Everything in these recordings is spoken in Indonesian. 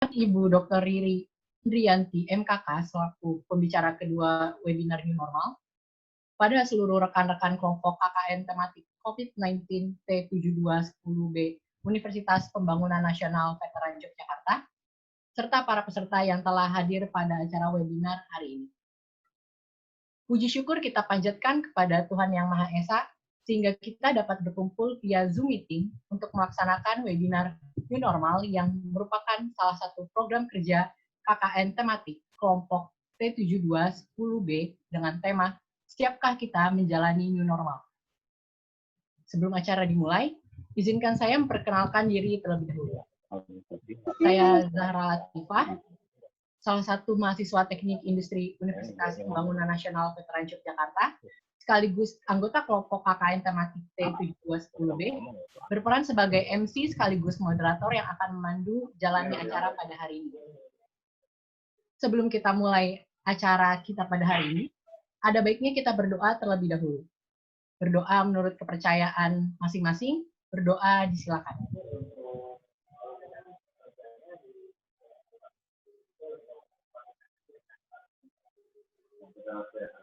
Ibu Dr. Riri Indriyanti, MKK, selaku pembicara kedua webinar New Normal, pada seluruh rekan-rekan kelompok KKN tematik COVID-19 T7210B Universitas Pembangunan Nasional Veteran Yogyakarta, serta para peserta yang telah hadir pada acara webinar hari ini. Puji syukur kita panjatkan kepada Tuhan Yang Maha Esa, sehingga kita dapat berkumpul via Zoom Meeting untuk melaksanakan webinar New Normal yang merupakan salah satu program kerja KKN tematik kelompok T7210B dengan tema Siapkah Kita Menjalani New Normal? Sebelum acara dimulai, izinkan saya memperkenalkan diri terlebih dahulu. Saya Zahra Latifah, salah satu mahasiswa Teknik Industri Universitas Pembangunan Nasional Veteran Yogyakarta, sekaligus anggota kelompok KKN tematik T7210B, berperan sebagai MC sekaligus moderator yang akan memandu jalannya acara pada hari ini. Sebelum kita mulai acara kita pada hari ini, ada baiknya kita berdoa terlebih dahulu. Berdoa menurut kepercayaan masing-masing, berdoa disilakan.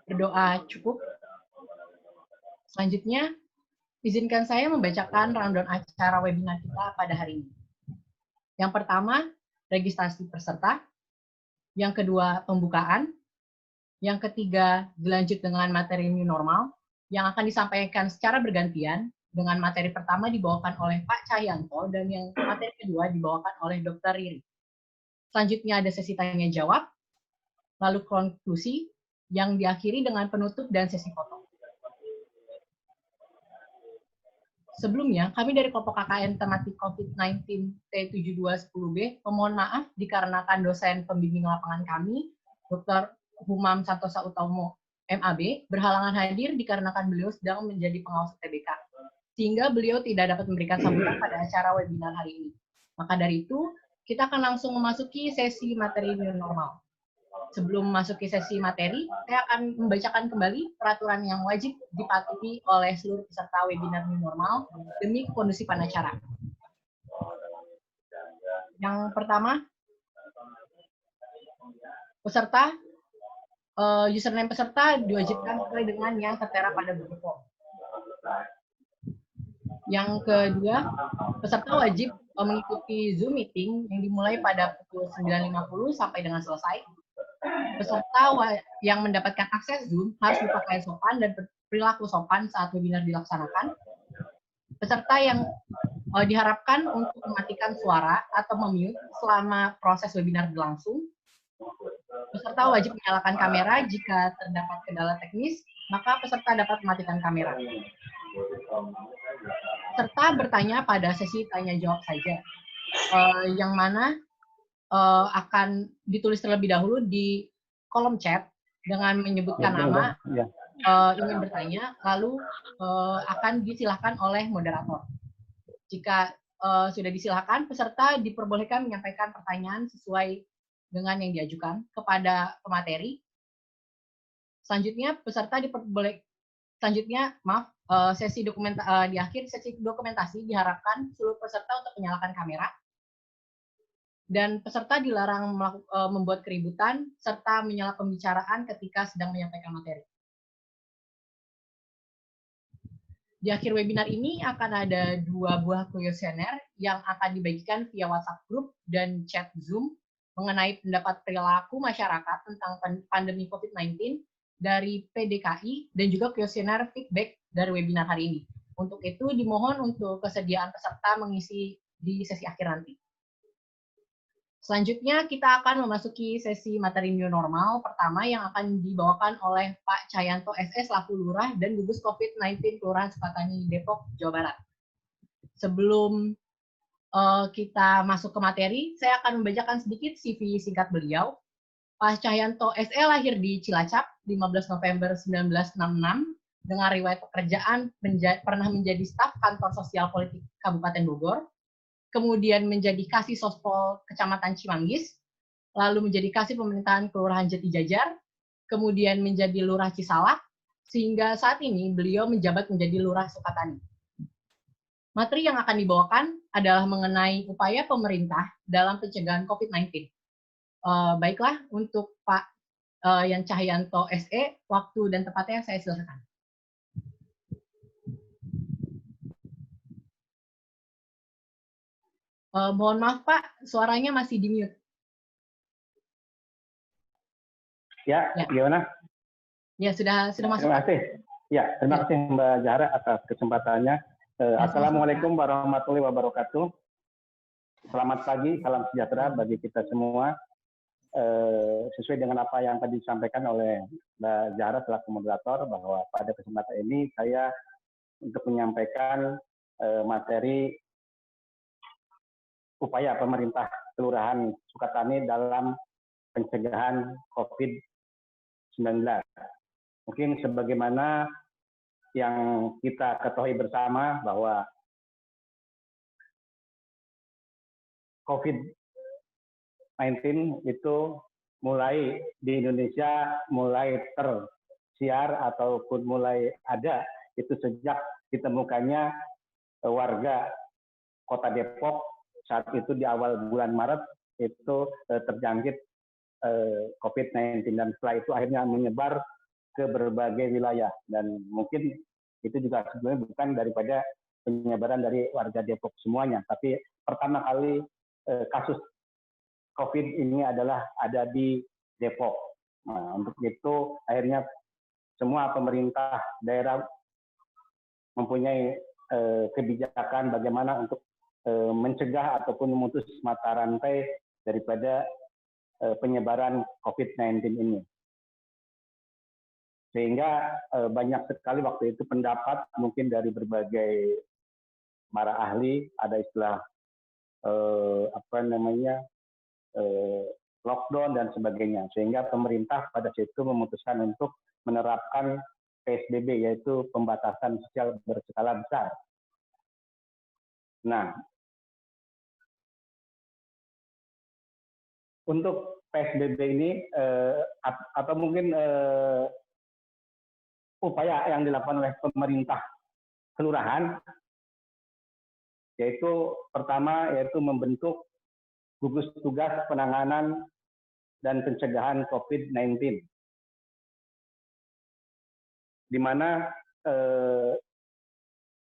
Berdoa cukup. Selanjutnya, izinkan saya membacakan rundown acara webinar kita pada hari ini. Yang pertama, registrasi peserta. Yang kedua, pembukaan. Yang ketiga, dilanjut dengan materi New Normal, yang akan disampaikan secara bergantian, dengan materi pertama dibawakan oleh Pak Cahyanto, dan yang materi kedua dibawakan oleh Dr. Riri. Selanjutnya ada sesi tanya-jawab, lalu konklusi, yang diakhiri dengan penutup dan sesi foto. Sebelumnya, kami dari kelompok KKN tematik COVID-19 T7210B memohon maaf dikarenakan dosen pembimbing lapangan kami, Dr. Humam Santosa Utomo, MAB, berhalangan hadir dikarenakan beliau sedang menjadi pengawas UTBK, sehingga beliau tidak dapat memberikan sambutan pada acara webinar hari ini. Maka dari itu, kita akan langsung memasuki sesi materi New Normal. Sebelum memasuki sesi materi, saya akan membacakan kembali peraturan yang wajib dipatuhi oleh seluruh peserta webinar New Normal demi kondusivan acara. Yang pertama, peserta, username peserta diwajibkan sesuai dengan yang tertera pada Google Form. Yang kedua, peserta wajib mengikuti Zoom meeting yang dimulai pada pukul 9.50 sampai dengan selesai. Peserta yang mendapatkan akses Zoom harus berpakaian sopan dan perilaku sopan saat webinar dilaksanakan. Peserta yang diharapkan untuk mematikan suara atau memute selama proses webinar berlangsung. Peserta wajib menyalakan kamera jika terdapat kendala teknis, maka peserta dapat mematikan kamera. Peserta bertanya pada sesi tanya-jawab saja, yang mana akan ditulis terlebih dahulu di kolom chat dengan menyebutkan nama, ingin bertanya, lalu akan disilahkan oleh moderator. Jika sudah disilahkan, peserta diperbolehkan menyampaikan pertanyaan sesuai dengan yang diajukan kepada pemateri. Selanjutnya, peserta di akhir sesi dokumentasi diharapkan seluruh peserta untuk menyalakan kamera. Dan peserta dilarang membuat keributan serta menyela pembicaraan ketika sedang menyampaikan materi. Di akhir webinar ini akan ada 2 buah kuesioner yang akan dibagikan via WhatsApp Group dan chat Zoom mengenai pendapat perilaku masyarakat tentang pandemi COVID-19 dari PDKI dan juga kuesioner feedback dari webinar hari ini. Untuk itu dimohon untuk kesediaan peserta mengisi di sesi akhir nanti. Selanjutnya, kita akan memasuki sesi materi New Normal pertama yang akan dibawakan oleh Pak Cahyanto SS selaku Lurah dan Gugus COVID-19 Kelurahan Sukatani, Depok, Jawa Barat. Sebelum kita masuk ke materi, saya akan membacakan sedikit CV singkat beliau. Pak Cahyanto SE lahir di Cilacap 15 November 1966 dengan riwayat pekerjaan pernah menjadi staf kantor sosial politik Kabupaten Bogor. Kemudian menjadi Kasih Sospol Kecamatan Cimanggis, lalu menjadi Kasih Pemerintahan Kelurahan Jati Jajar, kemudian menjadi Lurah Cisalak, sehingga saat ini beliau menjabat menjadi Lurah Sukatani. Materi yang akan dibawakan adalah mengenai upaya pemerintah dalam pencegahan COVID-19. Baiklah, untuk Pak Yan Cahyanto SE, waktu dan tempatnya saya silakan. Mohon maaf Pak, suaranya masih di mute. Ya, gimana? Ya, sudah masuk. Terima kasih. Ya, terima kasih Mbak Zahra atas kesempatannya. Assalamualaikum warahmatullahi wabarakatuh. Selamat pagi, salam sejahtera bagi kita semua. Sesuai dengan apa yang tadi disampaikan oleh Mbak Zahra selaku moderator, bahwa pada kesempatan ini saya untuk menyampaikan materi upaya pemerintah Kelurahan Sukatani dalam pencegahan COVID-19. Mungkin sebagaimana yang kita ketahui bersama bahwa COVID-19 itu mulai di Indonesia mulai tersiar ataupun mulai ada itu sejak ditemukannya warga Kota Depok saat itu di awal bulan Maret itu terjangkit COVID-19, dan setelah itu akhirnya menyebar ke berbagai wilayah, dan mungkin itu juga sebenarnya bukan daripada penyebaran dari warga Depok semuanya, tapi pertama kali kasus COVID ini adalah ada di Depok. Nah, untuk itu akhirnya semua pemerintah daerah mempunyai kebijakan bagaimana untuk mencegah ataupun memutus mata rantai daripada penyebaran COVID-19 ini. Sehingga banyak sekali waktu itu pendapat mungkin dari berbagai para ahli, ada istilah lockdown dan sebagainya, sehingga pemerintah pada situ memutuskan untuk menerapkan PSBB, yaitu pembatasan sosial berskala besar. Nah, untuk PSBB ini atau mungkin upaya yang dilakukan oleh pemerintah kelurahan, yaitu pertama yaitu membentuk gugus tugas penanganan dan pencegahan COVID-19, di mana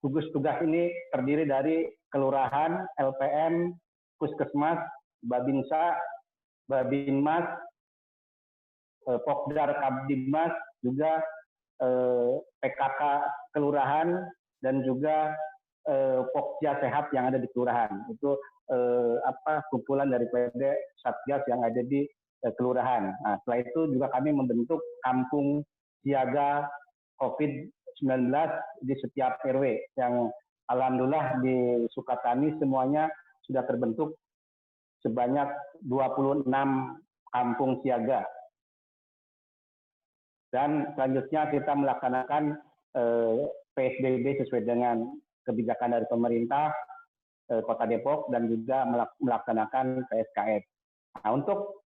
gugus tugas ini terdiri dari kelurahan, LPM, puskesmas, babinsa, babinmas, pokdar kabdibmas, juga PKK kelurahan, dan juga pokja sehat yang ada di kelurahan. Itu kumpulan daripada satgas yang ada di kelurahan. Nah, setelah itu juga kami membentuk kampung siaga COVID-19 di setiap RW, yang alhamdulillah di Sukatani semuanya sudah terbentuk sebanyak 26 kampung siaga. Dan selanjutnya kita melaksanakan PSBB sesuai dengan kebijakan dari pemerintah Kota Depok, dan juga melaksanakan PSKS. Nah, untuk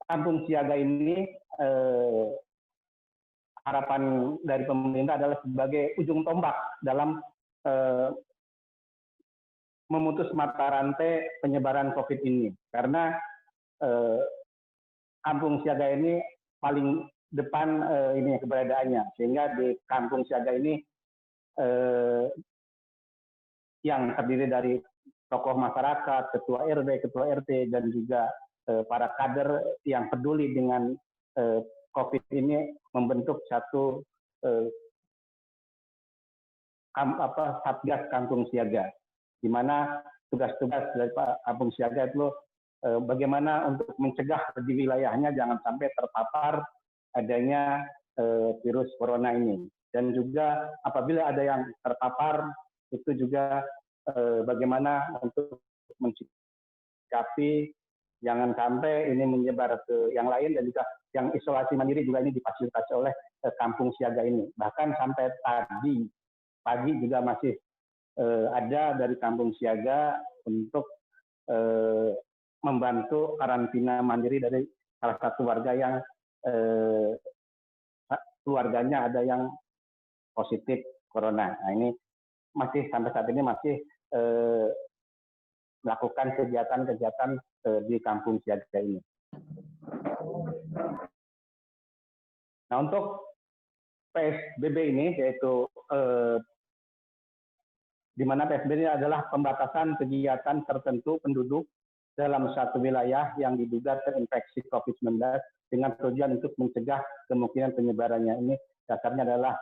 kampung siaga ini harapan dari pemerintah adalah sebagai ujung tombak dalam memutus mata rantai penyebaran COVID ini, karena kampung siaga ini paling depan ini keberadaannya, sehingga di kampung siaga ini yang terdiri dari tokoh masyarakat, ketua RW, ketua RT, dan juga para kader yang peduli dengan COVID ini membentuk satu satgas kampung siaga, di mana tugas-tugas dari kampung siaga itu bagaimana untuk mencegah di wilayahnya jangan sampai terpapar adanya virus corona ini, dan juga apabila ada yang terpapar itu juga bagaimana untuk mencikapi jangan sampai ini menyebar ke yang lain, dan juga yang isolasi mandiri juga ini difasilitasi oleh kampung siaga ini. Bahkan sampai tadi pagi juga masih ada dari kampung siaga untuk membantu karantina mandiri dari salah satu warga yang keluarganya ada yang positif corona. Nah, ini masih sampai saat ini masih melakukan kegiatan-kegiatan di kampung siaga ini. Nah, untuk PSBB ini, yaitu di mana PSBB ini adalah pembatasan kegiatan tertentu penduduk dalam satu wilayah yang diduga terinfeksi COVID-19 dengan tujuan untuk mencegah kemungkinan penyebarannya. Ini dasarnya adalah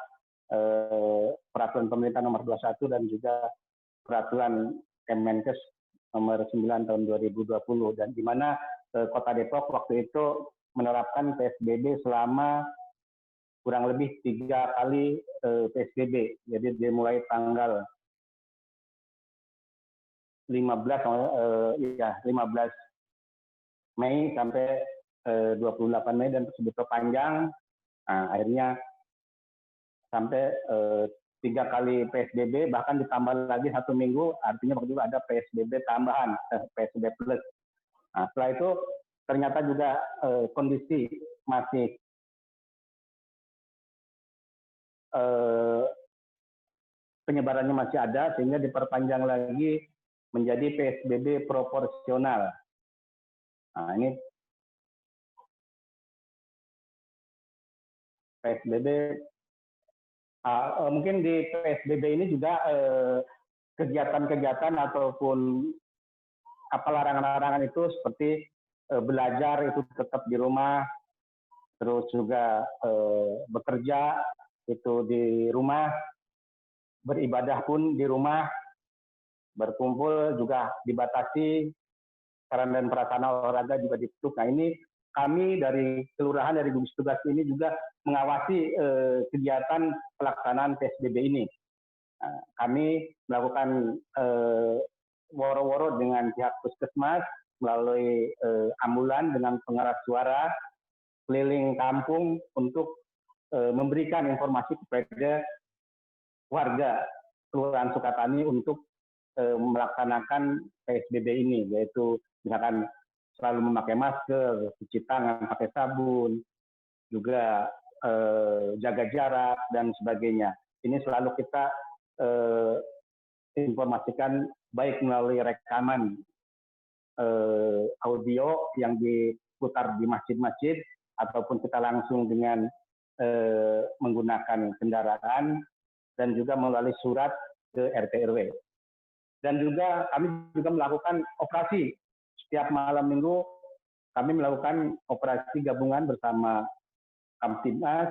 peraturan pemerintah nomor 21 dan juga peraturan Kemenkes nomor 9 tahun 2020, dan di mana Kota Depok waktu itu menerapkan PSBB selama kurang lebih 3 kali PSBB. Jadi dimulai tanggal 15 Mei sampai 28 Mei dan tersebut panjang. Nah, akhirnya sampai 3 kali PSBB, bahkan ditambah lagi 1 minggu, artinya waktu itu ada PSBB tambahan, PSBB plus. Nah, setelah itu ternyata juga kondisi masih penyebarannya masih ada, sehingga diperpanjang lagi menjadi PSBB proporsional. Nah, ini PSBB, mungkin di PSBB ini juga kegiatan-kegiatan ataupun apa larangan-larangan itu seperti belajar itu tetap di rumah, terus juga bekerja itu di rumah, beribadah pun di rumah, berkumpul juga dibatasi, sarana dan prasarana olahraga juga ditutup. Nah, ini kami dari kelurahan, dari gugus tugas ini juga mengawasi kegiatan pelaksanaan PSBB ini. Nah, kami melakukan woro-woro dengan pihak puskesmas melalui ambulan dengan pengeras suara keliling kampung untuk memberikan informasi kepada warga Kelurahan Sukatani untuk melaksanakan PSBB ini, yaitu misalkan selalu memakai masker, cuci tangan pakai sabun, juga jaga jarak dan sebagainya. Ini selalu kita informasikan baik melalui rekaman audio yang diputar di masjid-masjid, ataupun kita langsung dengan menggunakan kendaraan, dan juga melalui surat ke RT RW. Dan juga kami juga melakukan operasi setiap malam minggu. Kami melakukan operasi gabungan bersama Kamtibmas,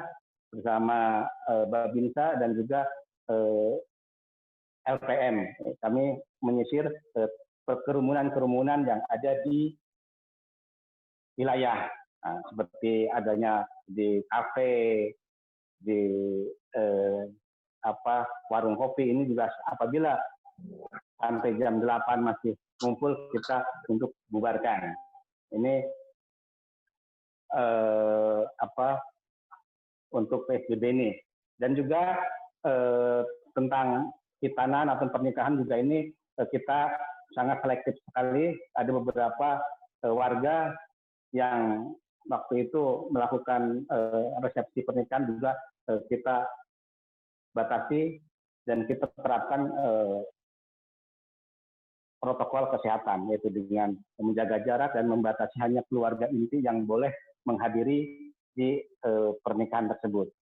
bersama Babinsa, dan juga LPM. Kami menyisir kerumunan-kerumunan yang ada di wilayah, seperti adanya di kafe, di warung kopi. Ini juga apabila sampai jam 8 masih ngumpul, kita untuk bubarkan. Ini untuk PSBB ini. Dan juga tentang khitanan atau pernikahan juga ini kita sangat selektif sekali. Ada beberapa warga yang waktu itu melakukan resepsi pernikahan juga kita batasi, dan kita terapkan protokol kesehatan, yaitu dengan menjaga jarak dan membatasi hanya keluarga inti yang boleh menghadiri di pernikahan tersebut.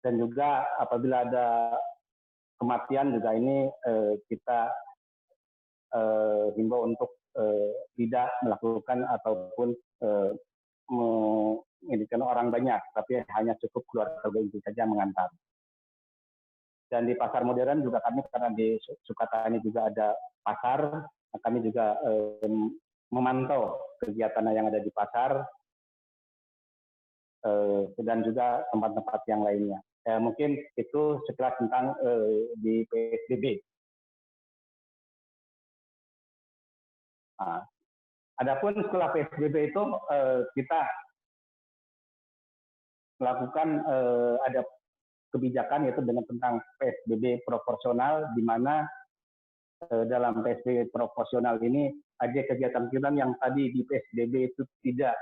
Dan juga apabila ada kematian juga ini kita himbau untuk tidak melakukan ataupun mengirimkan orang banyak, tapi hanya cukup keluarga inti saja mengantar. Dan di pasar modern juga kami, karena di Sukatani juga ada pasar, kami juga memantau kegiatan yang ada di pasar, dan juga tempat-tempat yang lainnya. Mungkin itu sekilas tentang di PSBB. Nah, adapun setelah PSBB itu kita melakukan ada kebijakan, yaitu dengan tentang PSBB proporsional, di mana dalam PSBB proporsional ini ada kegiatan-kegiatan yang tadi di PSBB itu tidak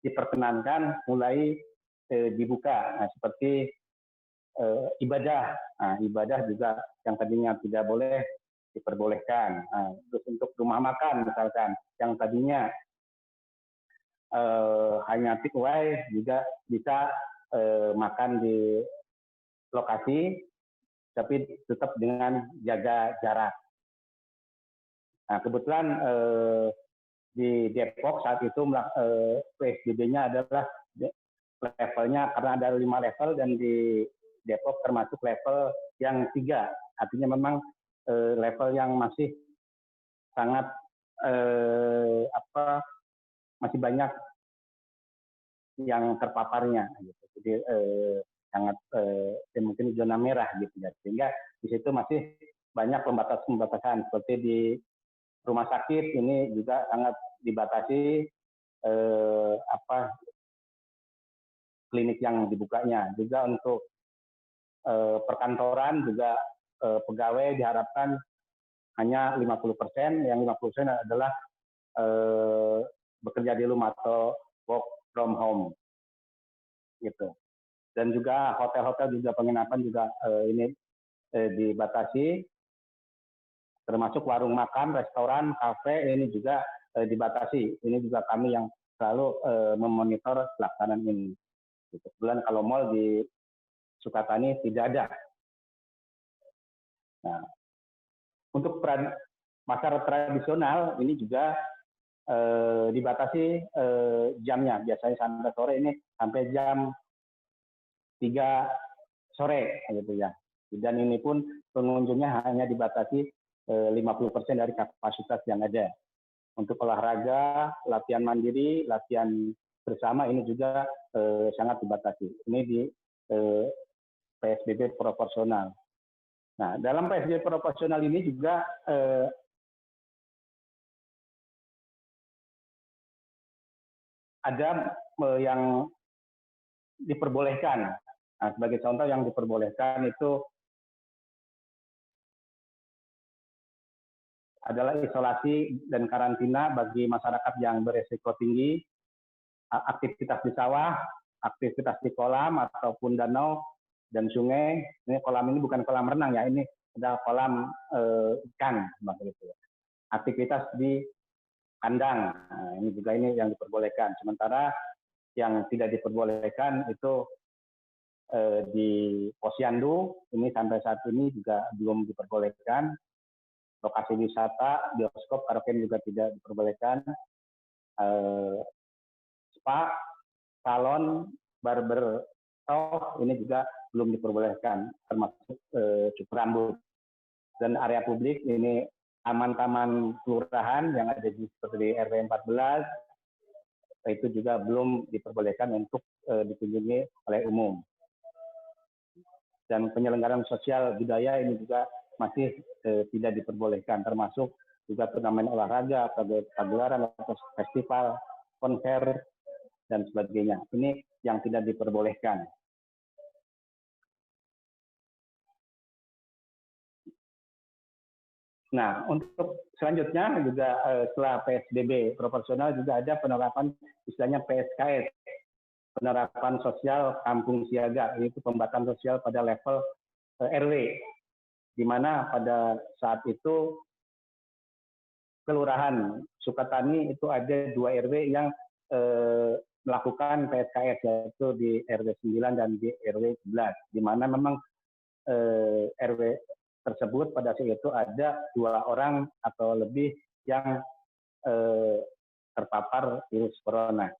diperkenankan mulai dibuka. Nah, seperti ibadah. Nah, ibadah juga yang tadinya tidak boleh diperbolehkan. Nah, terus untuk rumah makan misalkan yang tadinya hanya take away juga bisa makan di lokasi tapi tetap dengan jaga jarak. Nah, kebetulan di Depok saat itu PSBB-nya adalah levelnya karena ada 5 level dan di Depok termasuk level yang 3. Artinya memang level yang masih sangat masih banyak yang terpaparnya gitu. Jadi sangat mungkin zona merah gitu ya. Sehingga di situ masih banyak pembatasan seperti di rumah sakit ini juga sangat dibatasi klinik yang dibukanya. Juga untuk perkantoran juga pegawai diharapkan hanya 50%, yang 50% adalah bekerja di rumah atau work from home gitu. Dan juga hotel-hotel juga penginapan juga ini dibatasi, termasuk warung makan, restoran, kafe ini juga dibatasi. Ini juga kami yang selalu memonitor pelaksanaan ini. Kebetulan kalau mal di Sukatani tidak ada. Nah, untuk pasar tradisional ini juga dibatasi jamnya. Biasanya sampai sore ini sampai jam 3 sore gitu ya. Dan ini pun pengunjungnya hanya dibatasi 50% dari kapasitas yang ada. Untuk olahraga, latihan mandiri, latihan bersama ini juga sangat dibatasi. Ini di PSBB proporsional. Nah, dalam PSBB proporsional ini juga ada yang diperbolehkan. Nah, sebagai contoh yang diperbolehkan itu adalah isolasi dan karantina bagi masyarakat yang beresiko tinggi, aktivitas di sawah, aktivitas di kolam ataupun danau dan sungai. Ini kolam ini bukan kolam renang ya, ini adalah kolam ikan begitu. Aktivitas di kandang, nah, ini juga ini yang diperbolehkan. Sementara yang tidak diperbolehkan itu di Posyandu, ini sampai saat ini juga belum diperbolehkan. Lokasi wisata, bioskop, karaoke juga tidak diperbolehkan. Spa, salon, barber shop ini juga belum diperbolehkan, termasuk cukur rambut. Dan area publik ini taman-taman kelurahan yang ada di seperti RW 14 itu juga belum diperbolehkan untuk dikunjungi oleh umum. Dan penyelenggaraan sosial budaya ini juga masih tidak diperbolehkan, termasuk juga turnamen olahraga, pagelaran, festival, konser, dan sebagainya. Ini yang tidak diperbolehkan. Nah, untuk selanjutnya juga setelah PSBB proporsional juga ada penerapan istilahnya PSKS, penerapan sosial kampung siaga, yaitu pembatasan sosial pada level RW, di mana pada saat itu Kelurahan Sukatani itu ada 2 RW yang melakukan PSKS, yaitu di RW 9 dan di RW 11, di mana memang RW tersebut pada saat itu ada 2 orang atau lebih yang terpapar virus corona.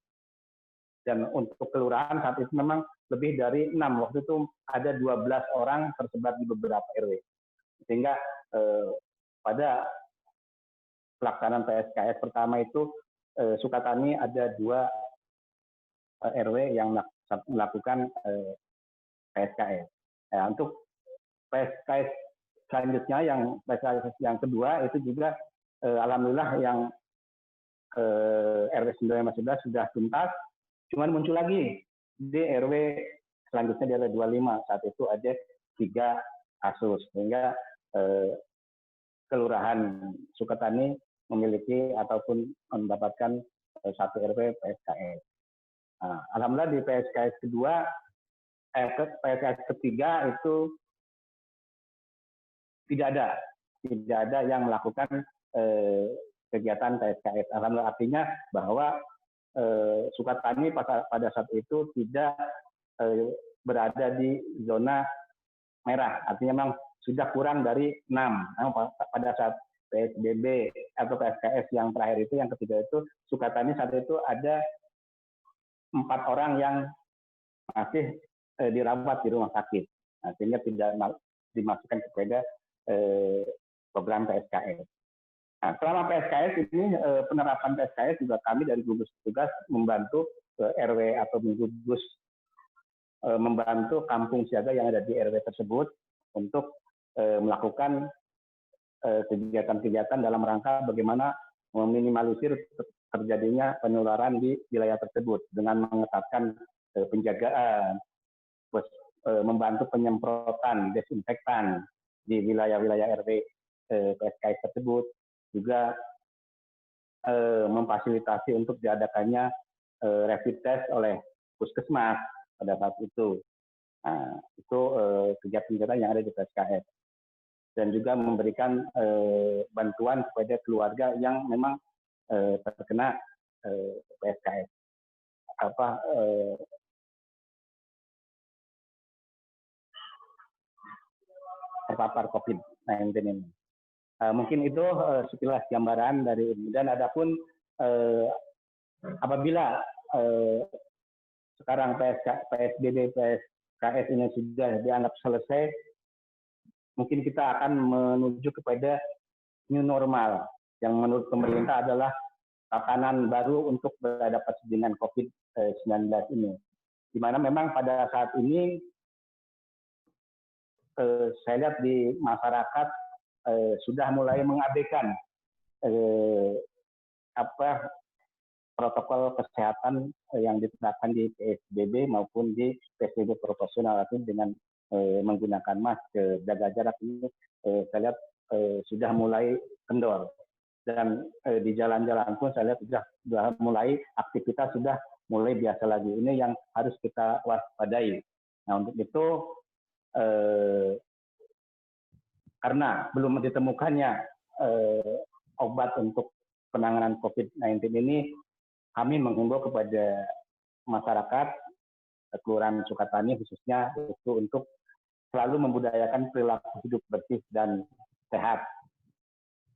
Dan untuk kelurahan saat itu memang lebih dari 6. Waktu itu ada 12 orang tersebar di beberapa RW. Sehingga pada pelaksanaan PSKS pertama itu Sukatani ada 2 RW yang melakukan PSKS. Nah, untuk PSKS selanjutnya yang PSKS yang kedua itu juga alhamdulillah yang RW 9 11 sudah tuntas. Cuman muncul lagi di RW selanjutnya di RW 25, saat itu ada 3 kasus, sehingga Kelurahan Sukatani memiliki ataupun mendapatkan 1 RW PSKS. Nah, alhamdulillah di PSKS kedua PSKS ketiga itu tidak ada yang melakukan kegiatan PSKS. Alhamdulillah, artinya bahwa Sukatani pada saat itu tidak berada di zona merah, artinya memang sudah kurang dari 6. Pada saat PSBB atau PSKS yang terakhir itu, yang ketiga itu, Sukatani saat itu ada 4 orang yang masih dirawat di rumah sakit, sehingga tidak dimasukkan kepada program PSKS. Nah, selama PSKS ini, penerapan PSKS juga kami dari gugus tugas membantu RW atau gugus membantu kampung siaga yang ada di RW tersebut untuk melakukan kegiatan-kegiatan dalam rangka bagaimana meminimalisir terjadinya penularan di wilayah tersebut dengan mengetatkan penjagaan, membantu penyemprotan desinfektan di wilayah-wilayah RW PSKS tersebut, juga memfasilitasi untuk diadakannya rapid test oleh puskesmas pada saat itu. Nah, itu kegiatan-kegiatan yang ada di PSKS. Dan juga memberikan bantuan kepada keluarga yang memang terkena PSKS. Terpapar COVID-19 ini. Mungkin itu sekilas gambaran dari ini. Dan adapun apabila sekarang PSBB, PSKS ini sudah dianggap selesai, mungkin kita akan menuju kepada new normal yang menurut pemerintah adalah tatanan baru untuk beradaptasi dengan COVID-19 ini. Di mana memang pada saat ini saya lihat di masyarakat sudah mulai mengabaikan protokol kesehatan yang diterapkan di PSBB maupun di PSBB proporsional, dengan menggunakan masker, jaga jarak ini saya lihat sudah mulai kendor. Dan di jalan-jalan pun saya lihat sudah mulai aktivitas sudah mulai biasa lagi. Ini yang harus kita waspadai. Nah, untuk itu karena belum ditemukannya obat untuk penanganan COVID-19 ini, kami menghimbau kepada masyarakat Kelurahan Sukatani khususnya itu untuk selalu membudayakan perilaku hidup bersih dan sehat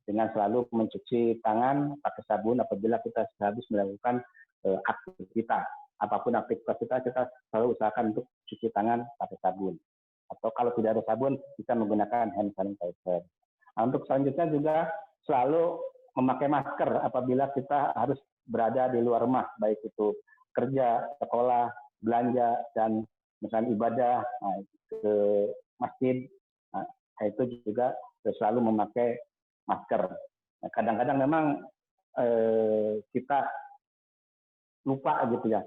dengan selalu mencuci tangan pakai sabun apabila kita habis melakukan aktivitas. Apapun aktivitas kita selalu usahakan untuk cuci tangan pakai sabun. Atau kalau tidak ada sabun, kita menggunakan hand sanitizer. Nah, untuk selanjutnya juga selalu memakai masker apabila kita harus berada di luar rumah, baik itu kerja, sekolah, belanja, dan misalnya ibadah, ke masjid, itu juga selalu memakai masker. Nah, kadang-kadang memang kita lupa gitu ya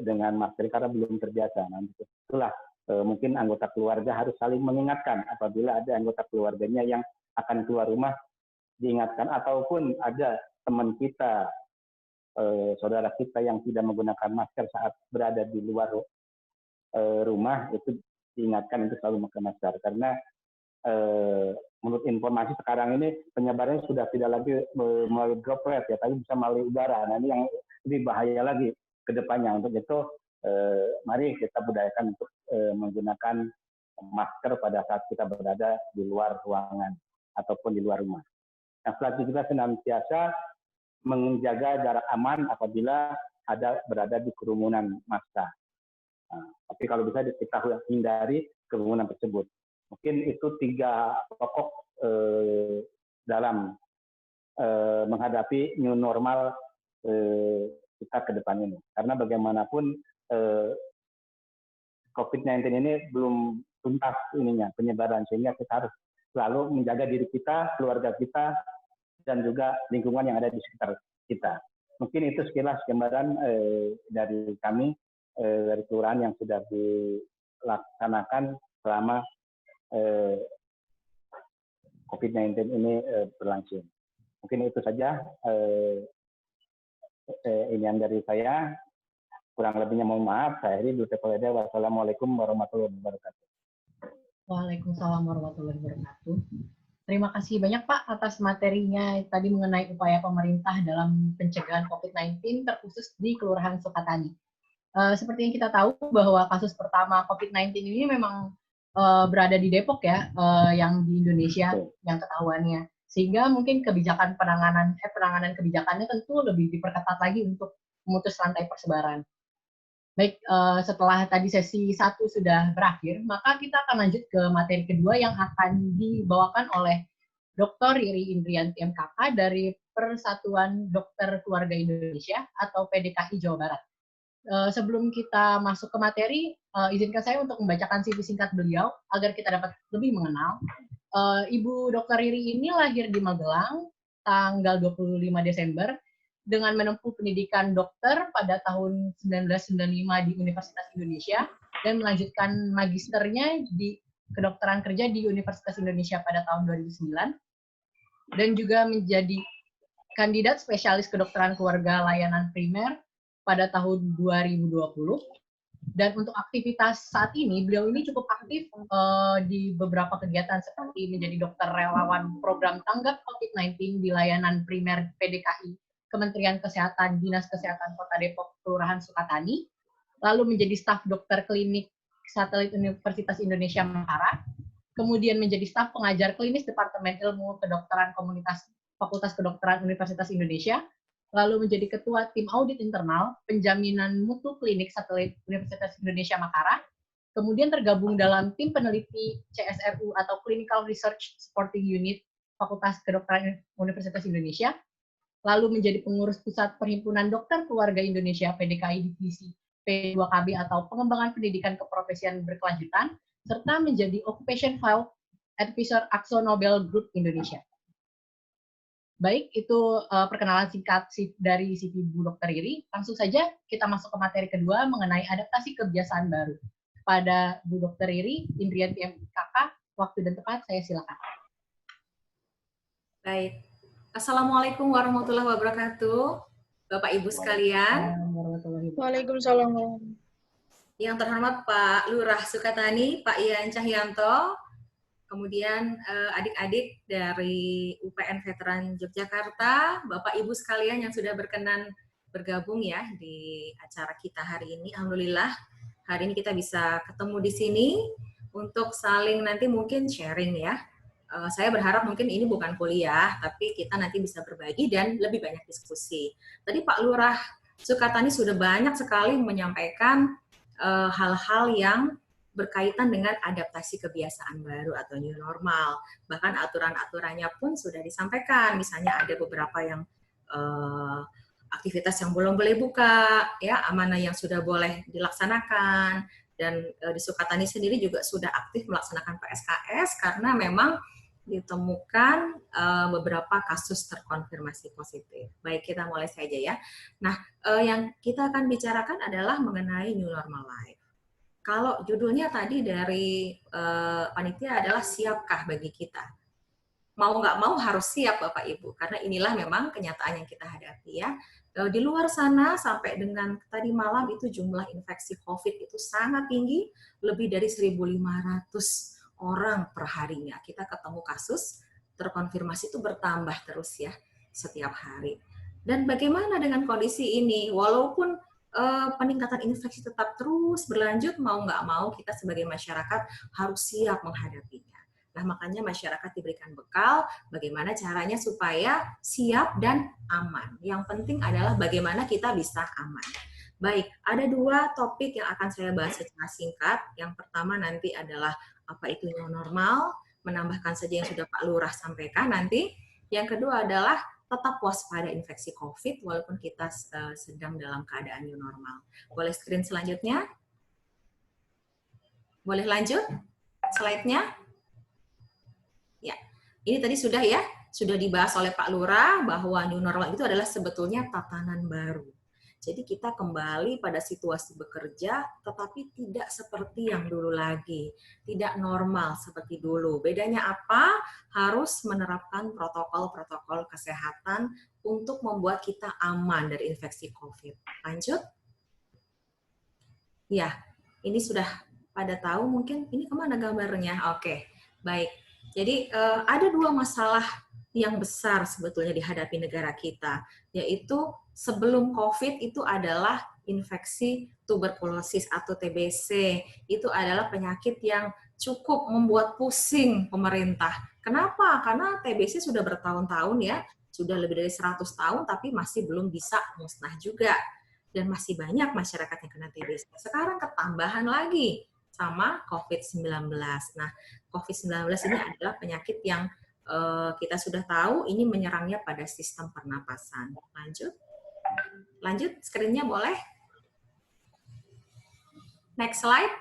dengan masker karena belum terbiasa. Nah, itulah mungkin anggota keluarga harus saling mengingatkan apabila ada anggota keluarganya yang akan keluar rumah, diingatkan, ataupun ada teman kita, saudara kita yang tidak menggunakan masker saat berada di luar rumah, itu diingatkan untuk selalu memakai masker. Karena menurut informasi sekarang ini penyebarannya sudah tidak lagi melalui droplet ya, tapi bisa melalui udara. Nah, ini yang lebih bahaya lagi ke depannya. Untuk itu mari kita budayakan untuk menggunakan masker pada saat kita berada di luar ruangan ataupun di luar rumah. Nah, selanjutnya kita senantiasa menjaga jarak aman apabila berada di kerumunan massa. Nah, tapi kalau bisa kita hindari kerumunan tersebut. Mungkin itu 3 pokok dalam menghadapi new normal kita ke depan ini. Karena bagaimanapun COVID-19 ini belum tuntas penyebaran, sehingga kita harus selalu menjaga diri kita, keluarga kita, dan juga lingkungan yang ada di sekitar kita. Mungkin itu sekilas gambaran dari kami, dari kelurahan yang sudah dilaksanakan selama COVID-19 ini berlangsung. Mungkin itu saja ini yang dari saya. Kurang lebihnya mohon maaf. Saya Heri Dr. Koleda. Wassalamualaikum warahmatullahi wabarakatuh. Waalaikumsalam warahmatullahi wabarakatuh. Terima kasih banyak Pak atas materinya tadi mengenai upaya pemerintah dalam pencegahan COVID-19 terkhusus di Kelurahan Sukatani. Seperti yang kita tahu bahwa kasus pertama COVID-19 ini memang berada di Depok ya, yang di Indonesia yang ketahuannya. Sehingga mungkin penanganan kebijakannya tentu lebih diperketat lagi untuk memutus rantai persebaran. Baik, setelah tadi sesi 1 sudah berakhir, maka kita akan lanjut ke materi kedua yang akan dibawakan oleh Dr. Riri Indrianti MKK dari Persatuan Dokter Keluarga Indonesia atau PDKI Jawa Barat. Sebelum kita masuk ke materi, izinkan saya untuk membacakan CV singkat beliau agar kita dapat lebih mengenal. Ibu Dr. Riri ini lahir di Magelang tanggal 25 Desember dengan menempuh pendidikan dokter pada tahun 1995 di Universitas Indonesia dan melanjutkan magisternya di kedokteran kerja di Universitas Indonesia pada tahun 2009 dan juga menjadi kandidat spesialis kedokteran keluarga layanan primer pada tahun 2020. Dan untuk aktivitas saat ini, beliau ini cukup aktif di beberapa kegiatan seperti menjadi dokter relawan program tanggap COVID-19 di layanan primer PDKI Kementerian Kesehatan, Dinas Kesehatan Kota Depok, Kelurahan Sukatani, lalu menjadi staf dokter klinik satelit Universitas Indonesia Makara, kemudian menjadi staf pengajar klinis Departemen Ilmu Kedokteran Komunitas Fakultas Kedokteran Universitas Indonesia, lalu menjadi ketua tim audit internal penjaminan mutu klinik satelit Universitas Indonesia Makara, kemudian tergabung dalam tim peneliti CSRU atau Clinical Research Supporting Unit Fakultas Kedokteran Universitas Indonesia, lalu menjadi pengurus pusat Perhimpunan Dokter Keluarga Indonesia PDKI Divisi P2KB atau Pengembangan Pendidikan Keprofesian Berkelanjutan, serta menjadi Occupation Health Advisor Akzo Nobel Group Indonesia. Baik, itu perkenalan singkat dari CV Bu Dr. Riri. Langsung saja kita masuk ke materi kedua mengenai adaptasi kebiasaan baru. Pada Bu Dr. Riri, Indrianti MKK, waktu dan tempat saya silakan. Baik. Assalamualaikum warahmatullahi wabarakatuh, Bapak Ibu sekalian. Waalaikumsalam. Yang terhormat Pak Lurah Sukatani, Pak Ian Cahyanto, kemudian adik-adik dari UPN Veteran Yogyakarta, Bapak Ibu sekalian yang sudah berkenan bergabung ya di acara kita hari ini. Alhamdulillah, hari ini kita bisa ketemu di sini untuk saling nanti mungkin sharing ya. Saya berharap mungkin ini bukan kuliah, tapi kita nanti bisa berbagi dan lebih banyak diskusi. Tadi Pak Lurah Sukatani sudah banyak sekali menyampaikan hal-hal yang berkaitan dengan adaptasi kebiasaan baru atau new normal. Bahkan aturan-aturannya pun sudah disampaikan. Misalnya ada beberapa yang aktivitas yang belum boleh buka, ya amanah yang sudah boleh dilaksanakan. Dan di Sukatani sendiri juga sudah aktif melaksanakan PSKS karena memang ditemukan beberapa kasus terkonfirmasi positif. Baik, kita mulai saja ya. Nah, yang kita akan bicarakan adalah mengenai new normal life. Kalau judulnya tadi dari panitia adalah siapkah bagi kita? Mau nggak mau harus siap Bapak Ibu, karena inilah memang kenyataan yang kita hadapi ya. Di luar sana sampai dengan tadi malam itu jumlah infeksi COVID itu sangat tinggi, lebih dari 1.500 orang per harinya. Kita ketemu kasus terkonfirmasi itu bertambah terus ya setiap hari. Dan bagaimana dengan kondisi ini? Walaupun peningkatan infeksi tetap terus berlanjut, mau nggak mau kita sebagai masyarakat harus siap menghadapinya. Nah, makanya masyarakat diberikan bekal bagaimana caranya supaya siap dan aman. Yang penting adalah bagaimana kita bisa aman. Baik, ada dua topik yang akan saya bahas secara singkat. Yang pertama nanti adalah apa itu new normal, menambahkan saja yang sudah Pak Lurah sampaikan nanti. Yang kedua adalah tetap waspada infeksi COVID walaupun kita sedang dalam keadaan new normal. Boleh screen selanjutnya? Boleh lanjut slide-nya? Ya, ini tadi sudah dibahas oleh Pak Lurah bahwa new normal itu adalah sebetulnya tatanan baru. Jadi kita kembali pada situasi bekerja, tetapi tidak seperti yang dulu lagi. Tidak normal seperti dulu. Bedanya apa? Harus menerapkan protokol-protokol kesehatan untuk membuat kita aman dari infeksi COVID. Lanjut. Ya, ini sudah pada tahu mungkin ini kemana gambarnya? Oke, baik. Jadi ada dua masalah yang besar sebetulnya dihadapi negara kita, yaitu sebelum COVID itu adalah infeksi tuberkulosis atau TBC. Itu adalah penyakit yang cukup membuat pusing pemerintah. Kenapa? Karena TBC sudah bertahun-tahun ya, sudah lebih dari 100 tahun, tapi masih belum bisa musnah juga. Dan masih banyak masyarakat yang kena TBC. Sekarang ketambahan lagi sama COVID-19. Nah, COVID-19 ini adalah penyakit yang kita sudah tahu ini menyerangnya pada sistem pernapasan. Lanjut, screen-nya boleh? Next slide.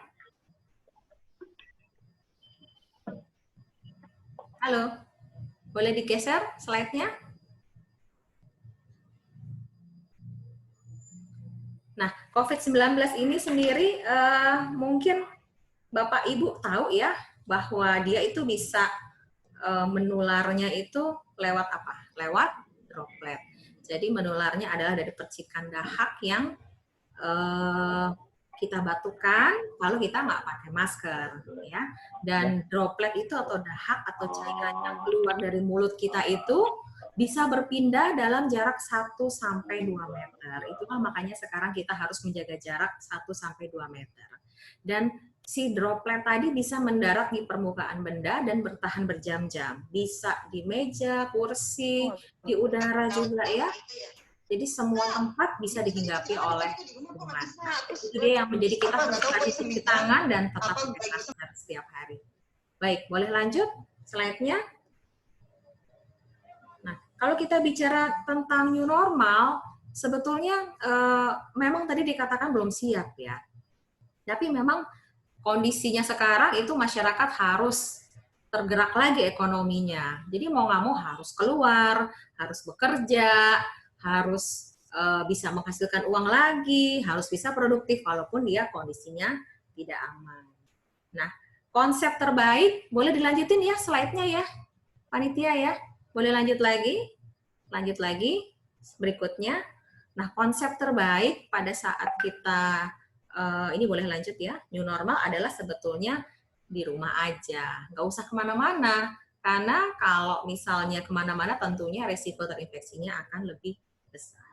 Halo, boleh digeser slide-nya? Nah, COVID-19 ini sendiri mungkin Bapak Ibu tahu ya bahwa dia itu bisa menularnya itu lewat apa? Lewat droplet. Jadi menularnya adalah dari percikan dahak yang kita batukan kalau kita nggak pakai masker, ya. Dan droplet itu atau dahak atau cairan yang keluar dari mulut kita itu bisa berpindah dalam jarak 1 sampai 2 meter. Itulah makanya sekarang kita harus menjaga jarak 1 sampai 2 meter. Dan si droplet tadi bisa mendarat di permukaan benda dan bertahan berjam-jam. Bisa di meja, kursi, di udara juga ya. Jadi semua tempat bisa dihinggapi oleh kuman. Itu dia yang menjadi kita harus rajin cuci tangan dan tetap pakai masker setiap hari. Baik, boleh lanjut slide-nya. Nah, kalau kita bicara tentang new normal, sebetulnya memang tadi dikatakan belum siap ya. Tapi memang kondisinya sekarang itu masyarakat harus tergerak lagi ekonominya. Jadi mau nggak mau harus keluar, harus bekerja, harus bisa menghasilkan uang lagi, harus bisa produktif walaupun dia kondisinya tidak aman. Nah, konsep terbaik, boleh dilanjutin ya slide-nya ya, panitia ya. Boleh lanjut lagi berikutnya. Nah, konsep terbaik pada saat kita, ini boleh lanjut ya, new normal adalah sebetulnya di rumah aja, nggak usah kemana-mana, karena kalau misalnya kemana-mana tentunya resiko terinfeksinya akan lebih besar.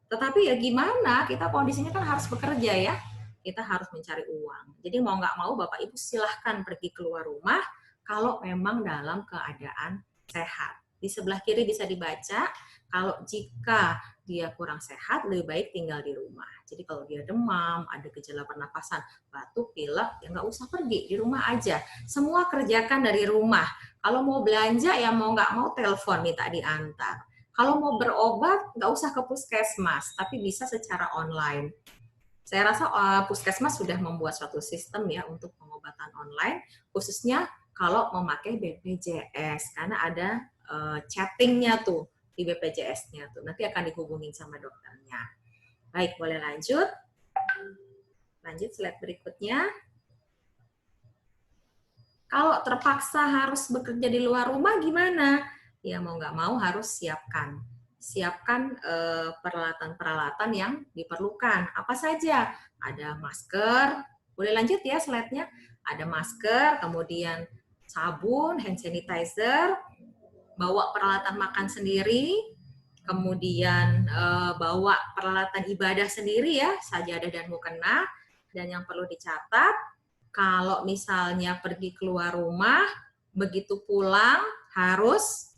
Tetapi ya gimana, kita kondisinya kan harus bekerja ya, kita harus mencari uang. Jadi mau nggak mau Bapak Ibu silahkan pergi keluar rumah kalau memang dalam keadaan sehat. Di sebelah kiri bisa dibaca, kalau jika dia kurang sehat, lebih baik tinggal di rumah. Jadi kalau dia demam, ada gejala pernapasan, batuk, pilek, ya nggak usah pergi, di rumah aja. Semua kerjakan dari rumah. Kalau mau belanja, ya mau nggak mau telepon, minta diantar. Kalau mau berobat, nggak usah ke puskesmas, tapi bisa secara online. Saya rasa puskesmas sudah membuat suatu sistem ya untuk pengobatan online, khususnya kalau memakai BPJS, karena ada chattingnya tuh di BPJS-nya tuh. Nanti akan dihubungin sama dokternya. Baik, boleh lanjut. Lanjut slide berikutnya. Kalau terpaksa harus bekerja di luar rumah gimana? Ya mau nggak mau harus siapkan peralatan-peralatan yang diperlukan. Apa saja? Ada masker. Boleh lanjut ya slide-nya. Ada masker, kemudian sabun, hand sanitizer, bawa peralatan makan sendiri, kemudian bawa peralatan ibadah sendiri ya, sajadah dan mukena. Dan yang perlu dicatat, kalau misalnya pergi keluar rumah, begitu pulang harus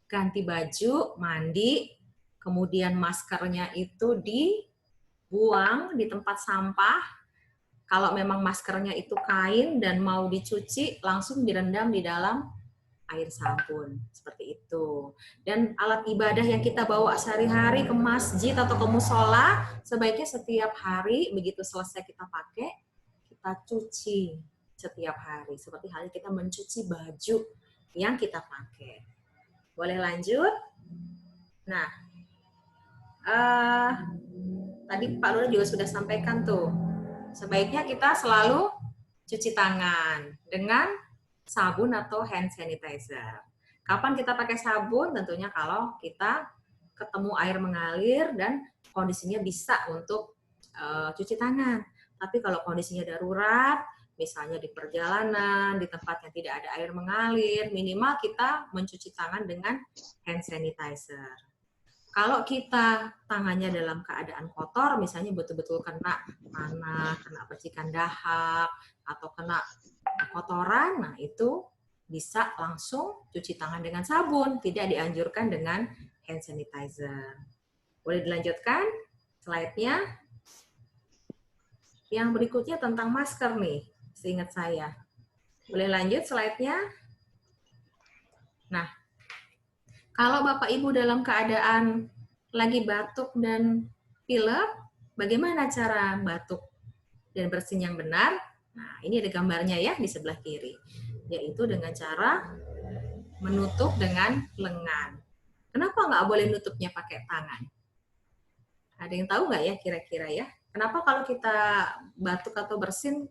ganti baju, mandi, kemudian maskernya itu dibuang di tempat sampah. Kalau memang maskernya itu kain dan mau dicuci, langsung direndam di dalam air sabun, seperti itu. Dan alat ibadah yang kita bawa sehari-hari ke masjid atau ke musola, sebaiknya setiap hari, begitu selesai kita pakai, kita cuci setiap hari. Seperti halnya kita mencuci baju yang kita pakai. Boleh lanjut? Nah, tadi Pak Lurah juga sudah sampaikan tuh, sebaiknya kita selalu cuci tangan dengan sabun atau hand sanitizer. Kapan kita pakai sabun? Tentunya kalau kita ketemu air mengalir dan kondisinya bisa untuk cuci tangan. Tapi kalau kondisinya darurat, misalnya di perjalanan, di tempat yang tidak ada air mengalir, minimal kita mencuci tangan dengan hand sanitizer. Kalau kita tangannya dalam keadaan kotor, misalnya betul-betul kena tanah, kena percikan dahak, atau kena kotoran, nah itu bisa langsung cuci tangan dengan sabun, tidak dianjurkan dengan hand sanitizer. Boleh dilanjutkan slide-nya. Yang berikutnya tentang masker nih, seingat saya. Boleh lanjut slide-nya. Nah, kalau Bapak Ibu dalam keadaan lagi batuk dan pilek, bagaimana cara batuk dan bersin yang benar? Nah, ini ada gambarnya ya di sebelah kiri. Yaitu dengan cara menutup dengan lengan. Kenapa nggak boleh nutupnya pakai tangan? Ada yang tahu nggak ya kira-kira ya? Kenapa kalau kita batuk atau bersin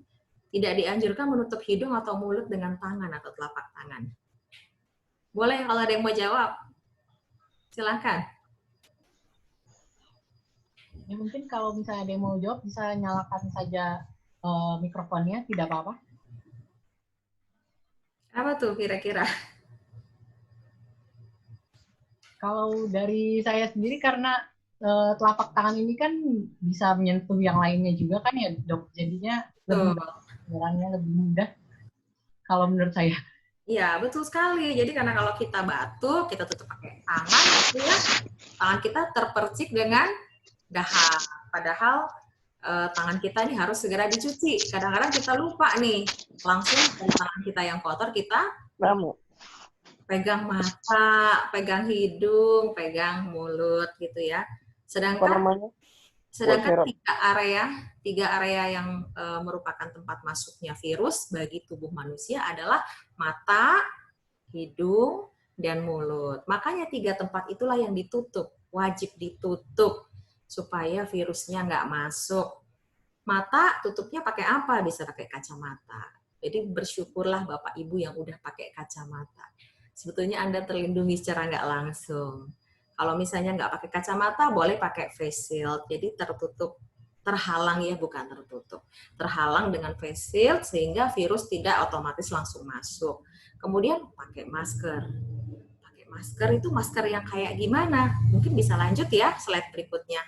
tidak dianjurkan menutup hidung atau mulut dengan tangan atau telapak tangan? Boleh kalau ada yang mau jawab? Silakan. Ya, mungkin kalau misalnya ada yang mau jawab bisa nyalakan saja mikrofonnya, tidak apa-apa. Apa tuh kira-kira? Kalau dari saya sendiri karena telapak tangan ini kan bisa menyentuh yang lainnya juga kan ya dok, jadinya lebih mudah kalau menurut saya. Iya, betul sekali. Jadi karena kalau kita batuk, kita tutup pakai tangan, ya, tangan kita terpercik dengan dahak. Padahal tangan kita ini harus segera dicuci. Kadang-kadang kita lupa nih, langsung dari tangan kita yang kotor kita pegang mata, pegang hidung, pegang mulut gitu ya. Sedangkan tiga area yang merupakan tempat masuknya virus bagi tubuh manusia adalah mata, hidung, dan mulut. Makanya 3 tempat itulah yang ditutup, wajib ditutup supaya virusnya nggak masuk. Mata tutupnya pakai apa? Bisa pakai kacamata. Jadi bersyukurlah Bapak Ibu yang udah pakai kacamata. Sebetulnya Anda terlindungi secara nggak langsung. Kalau misalnya nggak pakai kacamata, boleh pakai face shield. Jadi tertutup, terhalang ya, bukan tertutup. Terhalang dengan face shield sehingga virus tidak otomatis langsung masuk. Kemudian pakai masker. Pakai masker itu masker yang kayak gimana? Mungkin bisa lanjut ya slide berikutnya.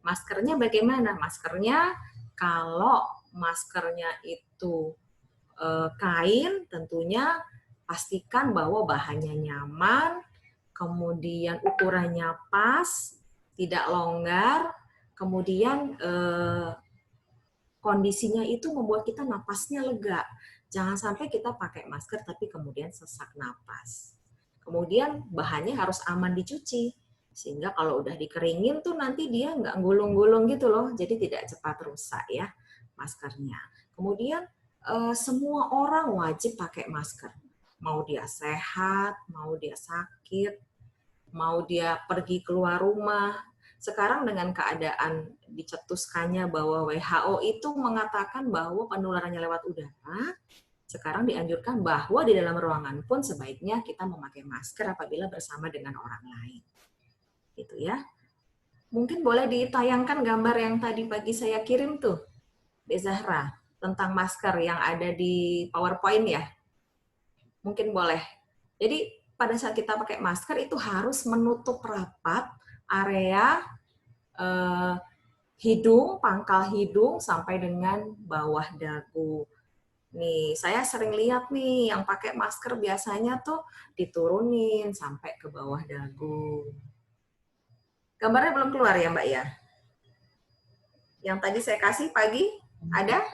Maskernya bagaimana? Maskernya kalau maskernya itu kain, tentunya pastikan bahwa bahannya nyaman, kemudian ukurannya pas, tidak longgar, kemudian kondisinya itu membuat kita napasnya lega. Jangan sampai kita pakai masker tapi kemudian sesak napas. Kemudian bahannya harus aman dicuci, sehingga kalau udah dikeringin tuh nanti dia nggak gulung-gulung gitu loh, jadi tidak cepat rusak ya maskernya. Kemudian semua orang wajib pakai masker. Mau dia sehat, mau dia sakit, mau dia pergi keluar rumah. Sekarang dengan keadaan dicetuskannya bahwa WHO itu mengatakan bahwa penularannya lewat udara, sekarang dianjurkan bahwa di dalam ruangan pun sebaiknya kita memakai masker apabila bersama dengan orang lain. Gitu ya. Mungkin boleh ditayangkan gambar yang tadi pagi saya kirim tuh, Dek Zahra, tentang masker yang ada di PowerPoint ya. Mungkin boleh. Jadi pada saat kita pakai masker itu harus menutup rapat area hidung, pangkal hidung sampai dengan bawah dagu. Nih, saya sering lihat nih yang pakai masker biasanya tuh diturunin sampai ke bawah dagu. Gambarnya belum keluar ya, Mbak ya? Yang tadi saya kasih pagi, ada?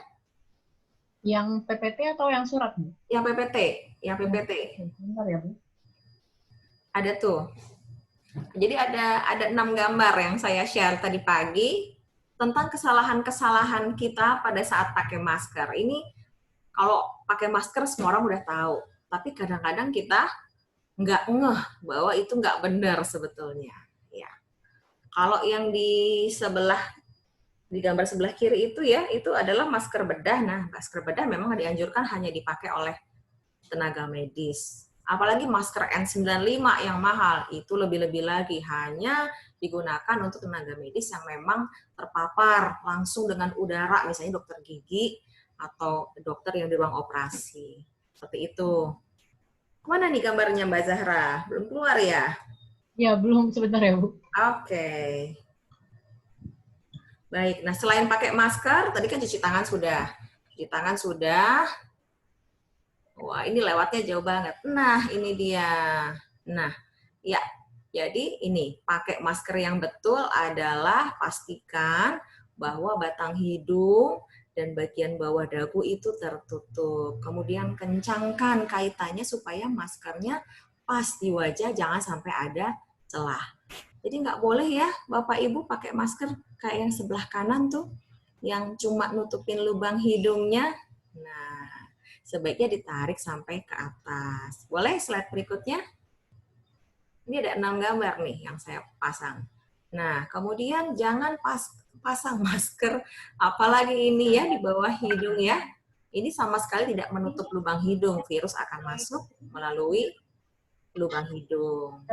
Yang PPT atau yang surat, Bu? Yang PPT, yang PPT. Bentar ya, Bu. Ada tuh. Jadi ada 6 gambar yang saya share tadi pagi tentang kesalahan-kesalahan kita pada saat pakai masker. Ini kalau pakai masker semua orang udah tahu, tapi kadang-kadang kita nggak ngeh bahwa itu nggak benar sebetulnya. Ya. Kalau yang di gambar sebelah kiri itu ya, itu adalah masker bedah. Nah, masker bedah memang dianjurkan hanya dipakai oleh tenaga medis. Apalagi masker N95 yang mahal, itu lebih-lebih lagi, hanya digunakan untuk tenaga medis yang memang terpapar langsung dengan udara, misalnya dokter gigi atau dokter yang di ruang operasi. Seperti itu. Mana nih gambarnya Mbak Zahra? Belum keluar ya? Ya, belum sebentar ya, Bu. Oke. Baik, nah selain pakai masker, tadi kan cuci tangan sudah. Cuci tangan sudah. Wah, ini lewatnya jauh banget. Nah, ini dia. Nah, ya. Jadi ini, pakai masker yang betul adalah pastikan bahwa batang hidung dan bagian bawah dagu itu tertutup. Kemudian kencangkan kaitannya supaya maskernya pas di wajah, jangan sampai ada celah. Jadi nggak boleh ya Bapak Ibu pakai masker kayak yang sebelah kanan tuh, yang cuma nutupin lubang hidungnya. Nah, sebaiknya ditarik sampai ke atas. Boleh slide berikutnya? Ini ada 6 gambar nih yang saya pasang. Nah, kemudian jangan pasang masker, apalagi ini ya di bawah hidung ya. Ini sama sekali tidak menutup lubang hidung. Virus akan masuk melalui lubang hidung.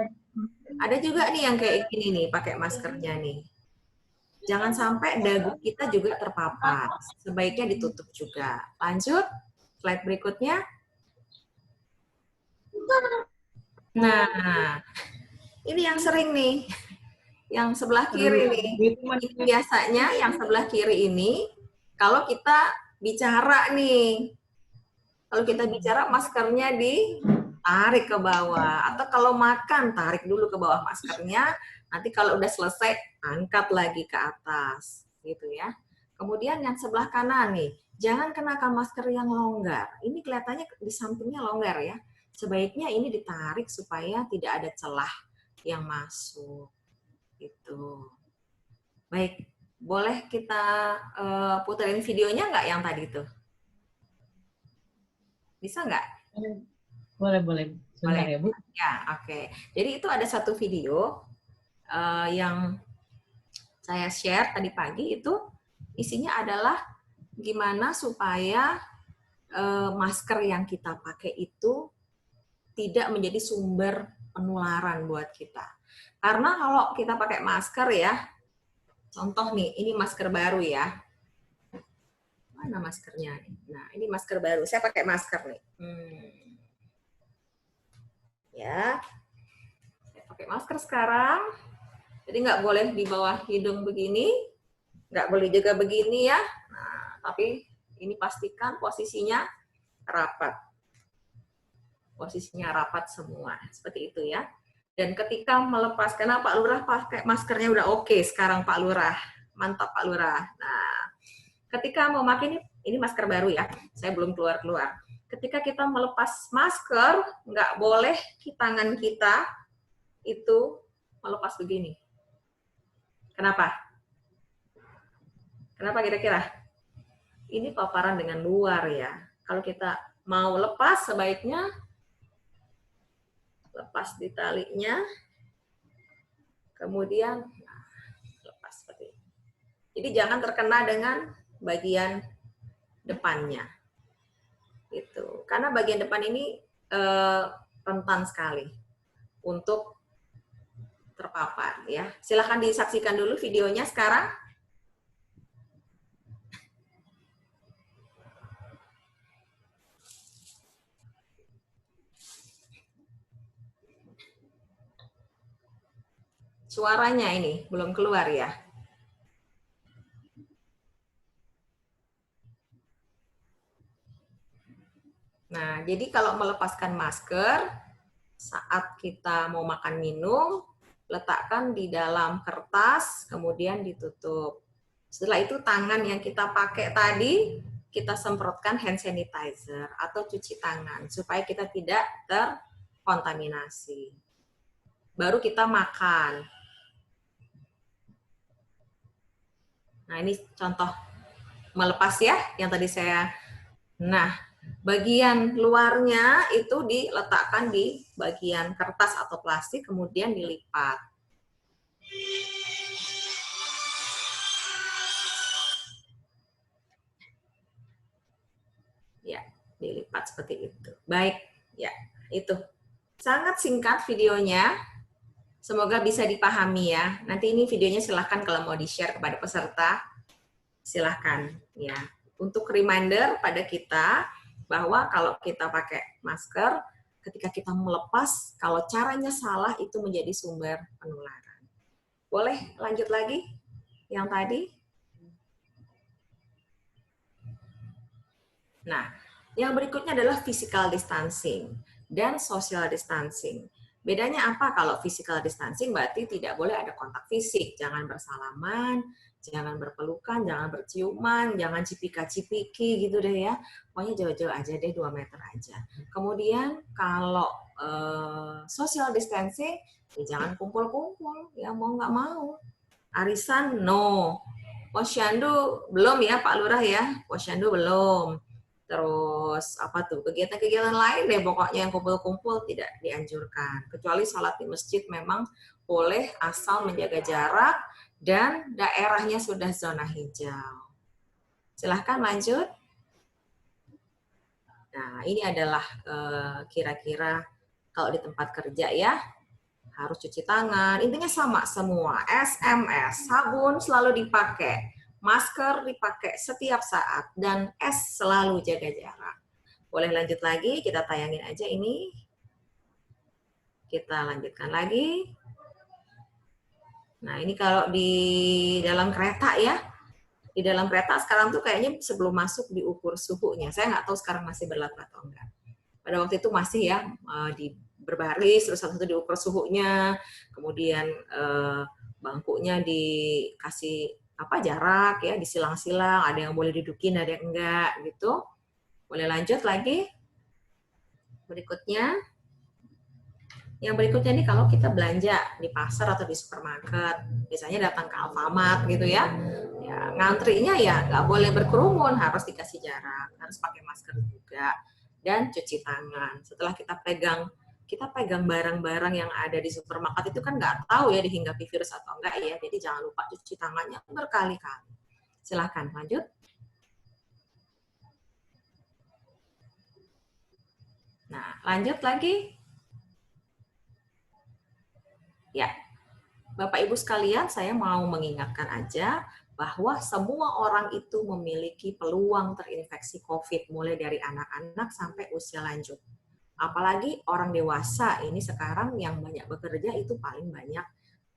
Ada juga nih yang kayak gini nih, pakai maskernya nih. Jangan sampai dagu kita juga terpapar. Sebaiknya ditutup juga. Lanjut, slide berikutnya. Nah, ini yang sering nih. Yang sebelah kiri nih. Ini biasanya yang sebelah kiri ini, kalau kita bicara nih. Kalau kita bicara maskernya ditarik ke bawah. Atau kalau makan, tarik dulu ke bawah maskernya. Nanti kalau udah selesai, angkat lagi ke atas. Gitu ya. Kemudian yang sebelah kanan nih, jangan kenakan masker yang longgar. Ini kelihatannya di sampingnya longgar ya. Sebaiknya ini ditarik supaya tidak ada celah yang masuk. Gitu. Baik, boleh kita puterin videonya nggak yang tadi tuh? Bisa nggak? Boleh. Sebentar Boleh. ya, Bu. Ya, oke. Jadi itu ada satu video yang saya share tadi pagi, itu isinya adalah gimana supaya masker yang kita pakai itu tidak menjadi sumber penularan buat kita. Karena kalau kita pakai masker ya, contoh nih, ini masker baru ya. Mana maskernya? Nah, ini masker baru. Saya pakai masker nih. Ya, saya pakai masker sekarang. Jadi nggak boleh di bawah hidung begini, nggak boleh juga begini ya. Nah, tapi ini pastikan posisinya rapat. Posisinya rapat semua, seperti itu ya. Dan ketika melepas, karena Pak Lurah pakai maskernya udah oke sekarang Pak Lurah. Mantap Pak Lurah. Nah, ketika mau pakai ini masker baru ya, saya belum keluar-keluar. Ketika kita melepas masker, nggak boleh tangan kita itu melepas begini. Kenapa? Kenapa kira-kira? Ini paparan dengan luar ya. Kalau kita mau lepas, sebaiknya lepas di talinya, kemudian lepas seperti ini. Jadi jangan terkena dengan bagian depannya. Gitu. Karena bagian depan ini rentan sekali untuk terpapar ya. Silahkan disaksikan dulu videonya sekarang. Suaranya ini belum keluar ya. Nah, jadi kalau melepaskan masker, saat kita mau makan minum, letakkan di dalam kertas, kemudian ditutup. Setelah itu tangan yang kita pakai tadi, kita semprotkan hand sanitizer atau cuci tangan, supaya kita tidak terkontaminasi. Baru kita makan. Nah, ini contoh melepas ya, yang tadi saya... Nah, bagian luarnya itu diletakkan di bagian kertas atau plastik, kemudian dilipat. Ya, dilipat seperti itu. Baik, ya, itu. Sangat singkat videonya. Semoga bisa dipahami ya. Nanti ini videonya silahkan kalau mau di-share kepada peserta. Silahkan ya. Untuk reminder pada kita bahwa kalau kita pakai masker, ketika kita melepas, kalau caranya salah itu menjadi sumber penularan. Boleh lanjut lagi yang tadi? Nah, yang berikutnya adalah physical distancing dan social distancing. Bedanya apa kalau physical distancing? Berarti tidak boleh ada kontak fisik, jangan bersalaman, jangan berpelukan, jangan berciuman, jangan cipika-cipiki gitu deh ya. Pokoknya jauh-jauh aja deh, 2 meter aja. Kemudian kalau social distancing, ya jangan kumpul-kumpul, ya mau nggak mau. Arisan, no. Posyandu belum ya Pak Lurah ya, posyandu belum. Terus apa tuh kegiatan-kegiatan lain deh pokoknya yang kumpul-kumpul tidak dianjurkan. Kecuali sholat di masjid memang boleh asal menjaga jarak dan daerahnya sudah zona hijau. Silahkan lanjut. Nah ini adalah kira-kira kalau di tempat kerja ya harus cuci tangan. Intinya sama semua. SMS, sabun selalu dipakai. Masker dipakai setiap saat, dan selalu jaga jarak. Boleh lanjut lagi, kita tayangin aja ini. Kita lanjutkan lagi. Nah, ini kalau di dalam kereta ya. Di dalam kereta sekarang tuh kayaknya sebelum masuk diukur suhunya. Saya nggak tahu sekarang masih berlaku atau enggak. Pada waktu itu masih ya, di berbaris, terus satu-satu diukur suhunya, kemudian bangkunya dikasih jarak ya, disilang-silang, ada yang boleh dudukin, ada yang enggak gitu. Boleh lanjut lagi. Berikutnya. Yang berikutnya nih kalau kita belanja di pasar atau di supermarket, biasanya datang ke Alfamart gitu ya. Ya ngantrinya ya nggak boleh berkerumun, harus dikasih jarak, harus pakai masker juga dan cuci tangan. Setelah kita pegang barang-barang yang ada di supermarket itu kan nggak tahu ya dihinggapi virus atau enggak ya. Jadi jangan lupa cuci tangannya berkali-kali. Silahkan lanjut. Nah, lanjut lagi. Ya, Bapak Ibu sekalian, saya mau mengingatkan aja bahwa semua orang itu memiliki peluang terinfeksi COVID, mulai dari anak-anak sampai usia lanjut. Apalagi orang dewasa ini sekarang yang banyak bekerja itu paling banyak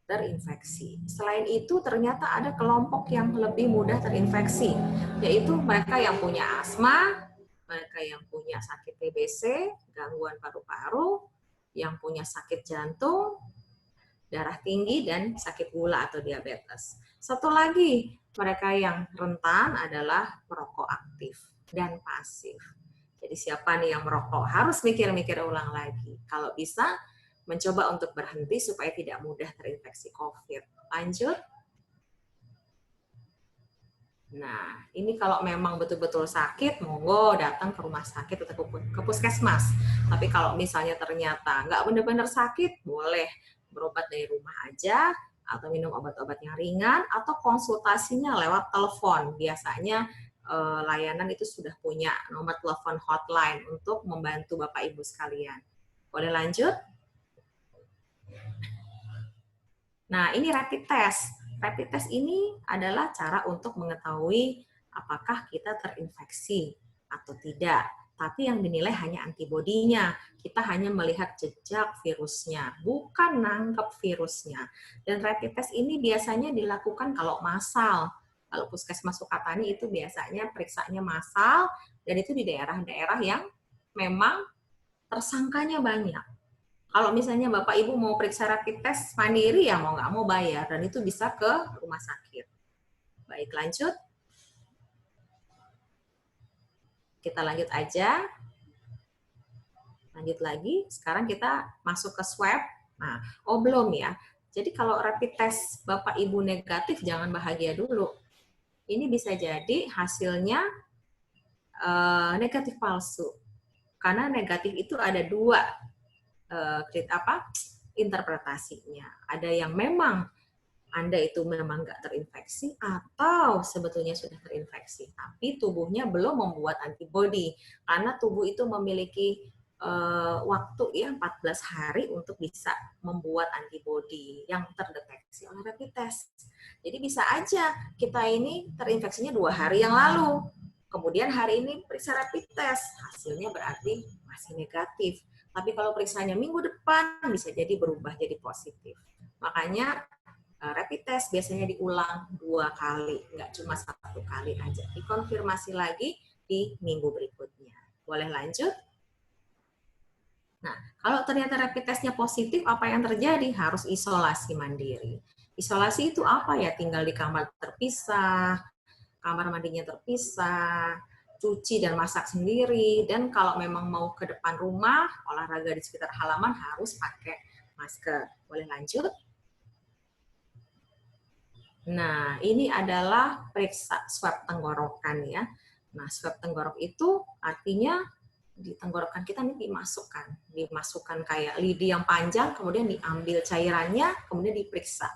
terinfeksi. Selain itu ternyata ada kelompok yang lebih mudah terinfeksi, yaitu mereka yang punya asma, mereka yang punya sakit TBC, gangguan paru-paru, yang punya sakit jantung, darah tinggi, dan sakit gula atau diabetes. Satu lagi, mereka yang rentan adalah perokok aktif dan pasif. Jadi siapa nih yang merokok harus mikir-mikir ulang lagi. Kalau bisa, mencoba untuk berhenti supaya tidak mudah terinfeksi COVID. Lanjut. Nah, ini kalau memang betul-betul sakit, monggo datang ke rumah sakit atau ke puskesmas. Tapi kalau misalnya ternyata nggak benar-benar sakit, boleh berobat dari rumah aja, atau minum obat-obat yang ringan, atau konsultasinya lewat telepon. Biasanya layanan itu sudah punya nomor telepon hotline untuk membantu Bapak Ibu sekalian. Boleh lanjut? Nah, ini rapid test. Rapid test ini adalah cara untuk mengetahui apakah kita terinfeksi atau tidak. Tapi yang dinilai hanya antibodinya. Kita hanya melihat jejak virusnya, bukan nangkep virusnya. Dan rapid test ini biasanya dilakukan kalau massal. Kalau Puskesmas Sukatani itu biasanya periksanya massal, dan itu di daerah-daerah yang memang tersangkanya banyak. Kalau misalnya Bapak Ibu mau periksa rapid test mandiri, ya mau nggak mau bayar, dan itu bisa ke rumah sakit. Baik, lanjut. Kita lanjut aja. Lanjut lagi, sekarang kita masuk ke swab. Nah, belum ya. Jadi kalau rapid test Bapak Ibu negatif, jangan bahagia dulu. Ini bisa jadi hasilnya negatif palsu. Karena negatif itu ada dua interpretasinya. Ada yang memang Anda itu memang nggak terinfeksi atau sebetulnya sudah terinfeksi, tapi tubuhnya belum membuat antibodi karena tubuh itu memiliki waktu ya 14 hari untuk bisa membuat antibodi yang terdeteksi oleh rapid test. Jadi bisa aja kita ini terinfeksinya 2 hari yang lalu, kemudian hari ini periksa rapid test, hasilnya berarti masih negatif. Tapi kalau periksanya minggu depan bisa jadi berubah jadi positif. Makanya rapid test biasanya diulang 2 kali, nggak cuma 1 kali aja. Dikonfirmasi lagi di minggu berikutnya. Boleh lanjut? Nah, kalau ternyata rapid testnya positif, apa yang terjadi? Harus isolasi mandiri. Isolasi itu apa ya? Tinggal di kamar terpisah, kamar mandinya terpisah, cuci dan masak sendiri, dan kalau memang mau ke depan rumah, olahraga di sekitar halaman harus pakai masker. Boleh lanjut? Nah, ini adalah periksa swab tenggorokan ya. Nah, swab tenggorok itu artinya di tenggorokan kita ini dimasukkan kayak lidi yang panjang, kemudian diambil cairannya, kemudian diperiksa.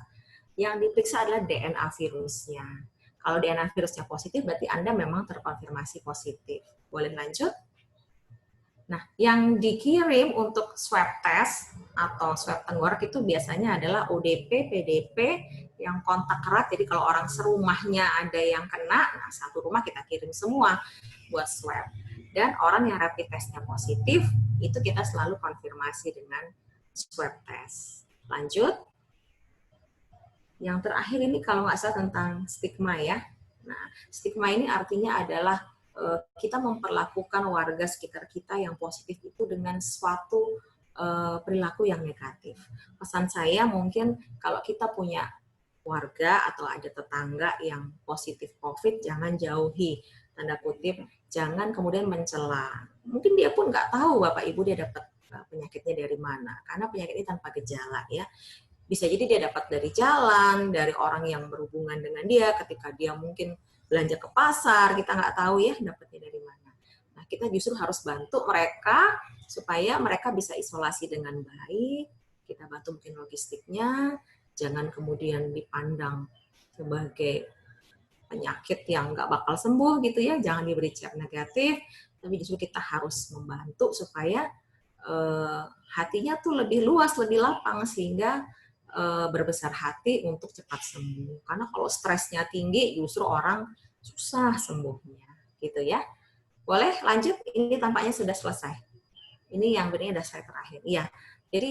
Yang diperiksa adalah DNA virusnya. Kalau DNA virusnya positif, berarti Anda memang terkonfirmasi positif. Boleh lanjut? Nah, yang dikirim untuk swab test atau swab tenggorok itu biasanya adalah ODP, PDP, yang kontak erat. Jadi kalau orang serumahnya ada yang kena, nah satu rumah kita kirim semua buat swab. Dan orang yang rapid testnya positif, itu kita selalu konfirmasi dengan swab test. Lanjut. Yang terakhir ini kalau nggak salah tentang stigma ya. Nah, stigma ini artinya adalah kita memperlakukan warga sekitar kita yang positif itu dengan suatu perilaku yang negatif. Pesan saya mungkin kalau kita punya warga atau ada tetangga yang positif COVID, jangan jauhi, tanda kutip, jangan kemudian mencela. Mungkin dia pun nggak tahu Bapak Ibu dia dapat penyakitnya dari mana, karena penyakit ini tanpa gejala ya. Bisa jadi dia dapat dari jalan, dari orang yang berhubungan dengan dia, ketika dia mungkin belanja ke pasar, kita nggak tahu ya dapatnya dari mana. Nah, kita justru harus bantu mereka supaya mereka bisa isolasi dengan baik, kita bantu mungkin logistiknya, jangan kemudian dipandang sebagai penyakit yang nggak bakal sembuh gitu ya, jangan diberi cap negatif, tapi justru kita harus membantu supaya hatinya tuh lebih luas, lebih lapang, sehingga berbesar hati untuk cepat sembuh. Karena kalau stresnya tinggi, justru orang susah sembuhnya, gitu ya. Boleh lanjut? Ini tampaknya sudah selesai. Ini yang benar sudah slide terakhir. Iya. Jadi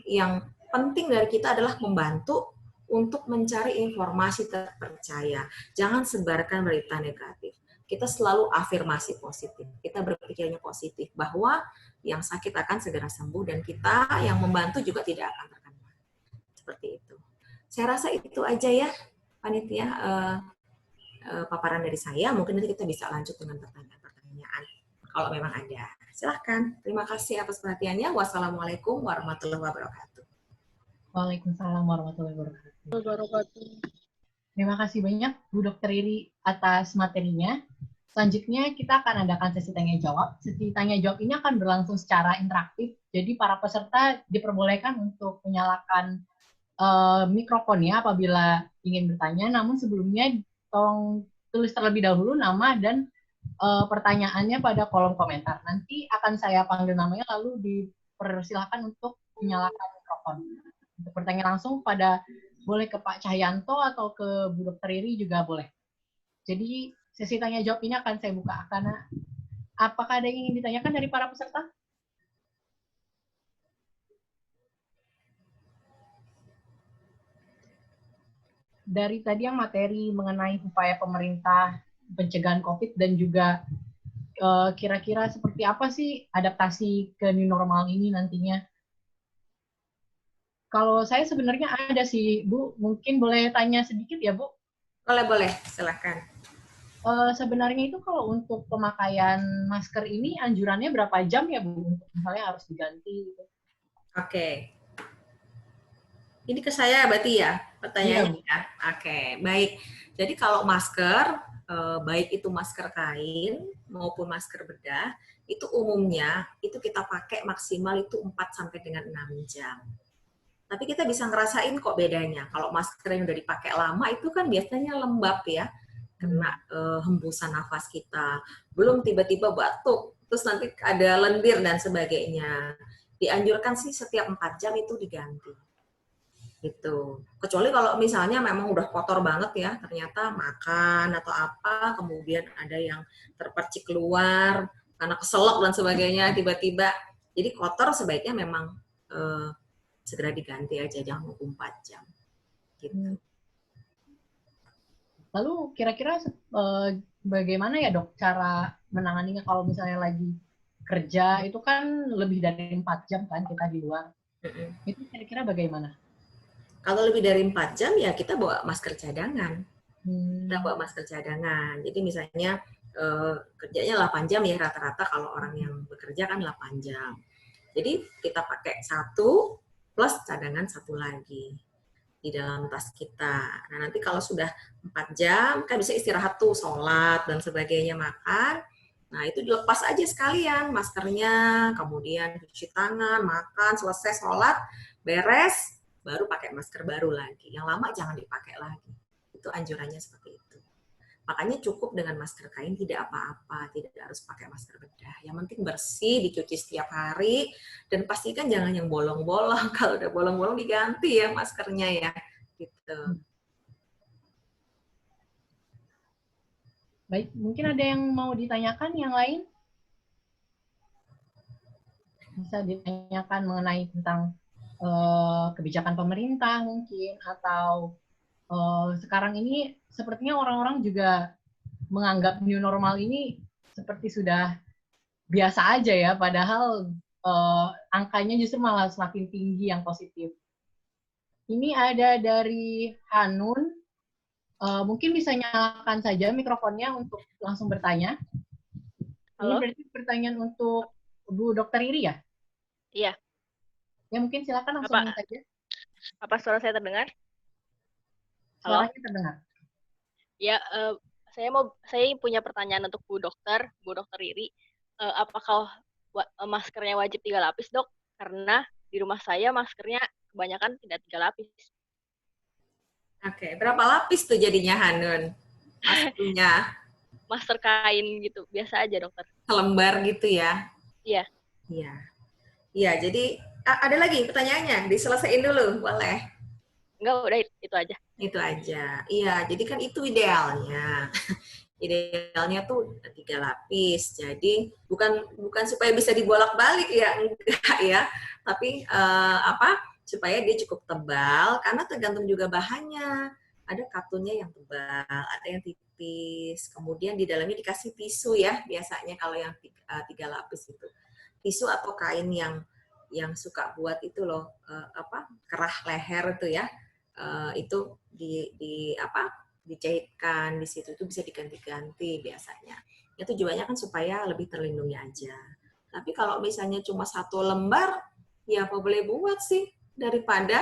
yang penting dari kita adalah membantu untuk mencari informasi terpercaya. Jangan sebarkan berita negatif. Kita selalu afirmasi positif. Kita berpikirnya positif bahwa yang sakit akan segera sembuh dan kita yang membantu juga tidak akan terkena. Seperti itu. Saya rasa itu aja ya, panitia, paparan dari saya. Mungkin nanti kita bisa lanjut dengan pertanyaan-pertanyaan kalau memang ada. Silahkan. Terima kasih atas perhatiannya. Wassalamualaikum warahmatullahi wabarakatuh. Waalaikumsalam warahmatullahi wabarakatuh. Terima kasih banyak Bu Dr. Riri atas materinya. Selanjutnya kita akan adakan sesi tanya-jawab. Sesi tanya-jawab ini akan berlangsung secara interaktif. Jadi para peserta diperbolehkan untuk menyalakan mikrofonnya apabila ingin bertanya, namun sebelumnya tolong tulis terlebih dahulu nama dan pertanyaannya pada kolom komentar. Nanti akan saya panggil namanya lalu dipersilahkan untuk menyalakan mikrofon. Untuk bertanya langsung boleh ke Pak Cahyanto atau ke Bu Dr. Riri juga boleh. Jadi sesi tanya jawab ini akan saya buka. Karena apakah ada yang ingin ditanyakan dari para peserta? Dari tadi yang materi mengenai upaya pemerintah pencegahan COVID dan juga kira-kira seperti apa sih adaptasi ke new normal ini nantinya? Kalau saya sebenarnya ada sih, Bu. Mungkin boleh tanya sedikit ya, Bu? Boleh, silakan. Sebenarnya itu kalau untuk pemakaian masker ini anjurannya berapa jam ya, Bu? Untuk misalnya harus diganti gitu. Oke. Ini ke saya berarti ya pertanyaannya ya. Oke, baik. Jadi kalau masker, baik itu masker kain maupun masker bedah, itu umumnya itu kita pakai maksimal itu 4 sampai dengan 6 jam. Tapi kita bisa ngerasain kok bedanya. Kalau masker yang udah dipakai lama itu kan biasanya lembab ya, kena hembusan nafas kita. Belum tiba-tiba batuk, terus nanti ada lendir dan sebagainya. Dianjurkan sih setiap 4 jam itu diganti. Gitu. Kecuali kalau misalnya memang udah kotor banget ya, ternyata makan atau apa, kemudian ada yang terpercik keluar karena keselak dan sebagainya tiba-tiba. Jadi kotor sebaiknya memang segera diganti aja, jangan 4 jam. Gitu. Lalu kira-kira bagaimana ya dok cara menanganinya kalau misalnya lagi kerja itu kan lebih dari 4 jam kan kita di luar. Itu kira-kira bagaimana? Kalau lebih dari 4 jam ya kita bawa masker cadangan. Kita bawa masker cadangan. Jadi misalnya kerjanya 8 jam ya rata-rata kalau orang yang bekerja kan 8 jam. Jadi kita pakai 1 plus cadangan 1 lagi di dalam tas kita. Nah nanti kalau sudah 4 jam kan bisa istirahat tuh, sholat dan sebagainya, makan. Nah itu dilepas aja sekalian maskernya, kemudian cuci tangan, makan, selesai sholat, beres, baru pakai masker baru lagi. Yang lama jangan dipakai lagi. Itu anjurannya seperti itu. Makanya cukup dengan masker kain, tidak apa-apa, tidak harus pakai masker bedah. Yang penting bersih, dicuci setiap hari, dan pastikan jangan yang bolong-bolong. Kalau udah bolong-bolong diganti ya maskernya ya. Gitu. Baik, mungkin ada yang mau ditanyakan yang lain? Bisa ditanyakan mengenai tentang kebijakan pemerintah mungkin, atau sekarang ini sepertinya orang-orang juga menganggap new normal ini seperti sudah biasa aja ya, padahal angkanya justru malah semakin tinggi yang positif. Ini ada dari Hanun, mungkin bisa nyalakan saja mikrofonnya untuk langsung bertanya. Halo? Ini berarti pertanyaan untuk Bu Dr. Riri ya? Iya. Ya mungkin silakan langsung saja. Apa suara saya terdengar? Suaranya terdengar. Ya, saya punya pertanyaan untuk Bu Dokter Riri. Apakah maskernya wajib 3 lapis, Dok? Karena di rumah saya maskernya kebanyakan tidak 3 lapis. Oke, berapa lapis tuh jadinya Hanun? Maskernya? Masker kain gitu, biasa aja, Dokter. Selembar gitu ya? Iya. Iya. Iya, jadi ada lagi pertanyaannya, diselesaikan dulu, boleh? Enggak, udah itu aja. Itu aja. Iya, jadi kan itu idealnya. Idealnya tuh 3 lapis. Jadi bukan supaya bisa dibolak-balik ya, enggak ya. Tapi supaya dia cukup tebal, karena tergantung juga bahannya. Ada katunnya yang tebal, ada yang tipis. Kemudian di dalamnya dikasih tisu ya, biasanya kalau yang 3 lapis itu. Tisu atau kain yang suka buat itu loh, kerah leher itu ya. Itu dijahitkan di situ, itu bisa diganti-ganti biasanya. Itu tujuannya kan supaya lebih terlindungi aja. Tapi kalau misalnya cuma 1 lembar, ya apa boleh buat sih, daripada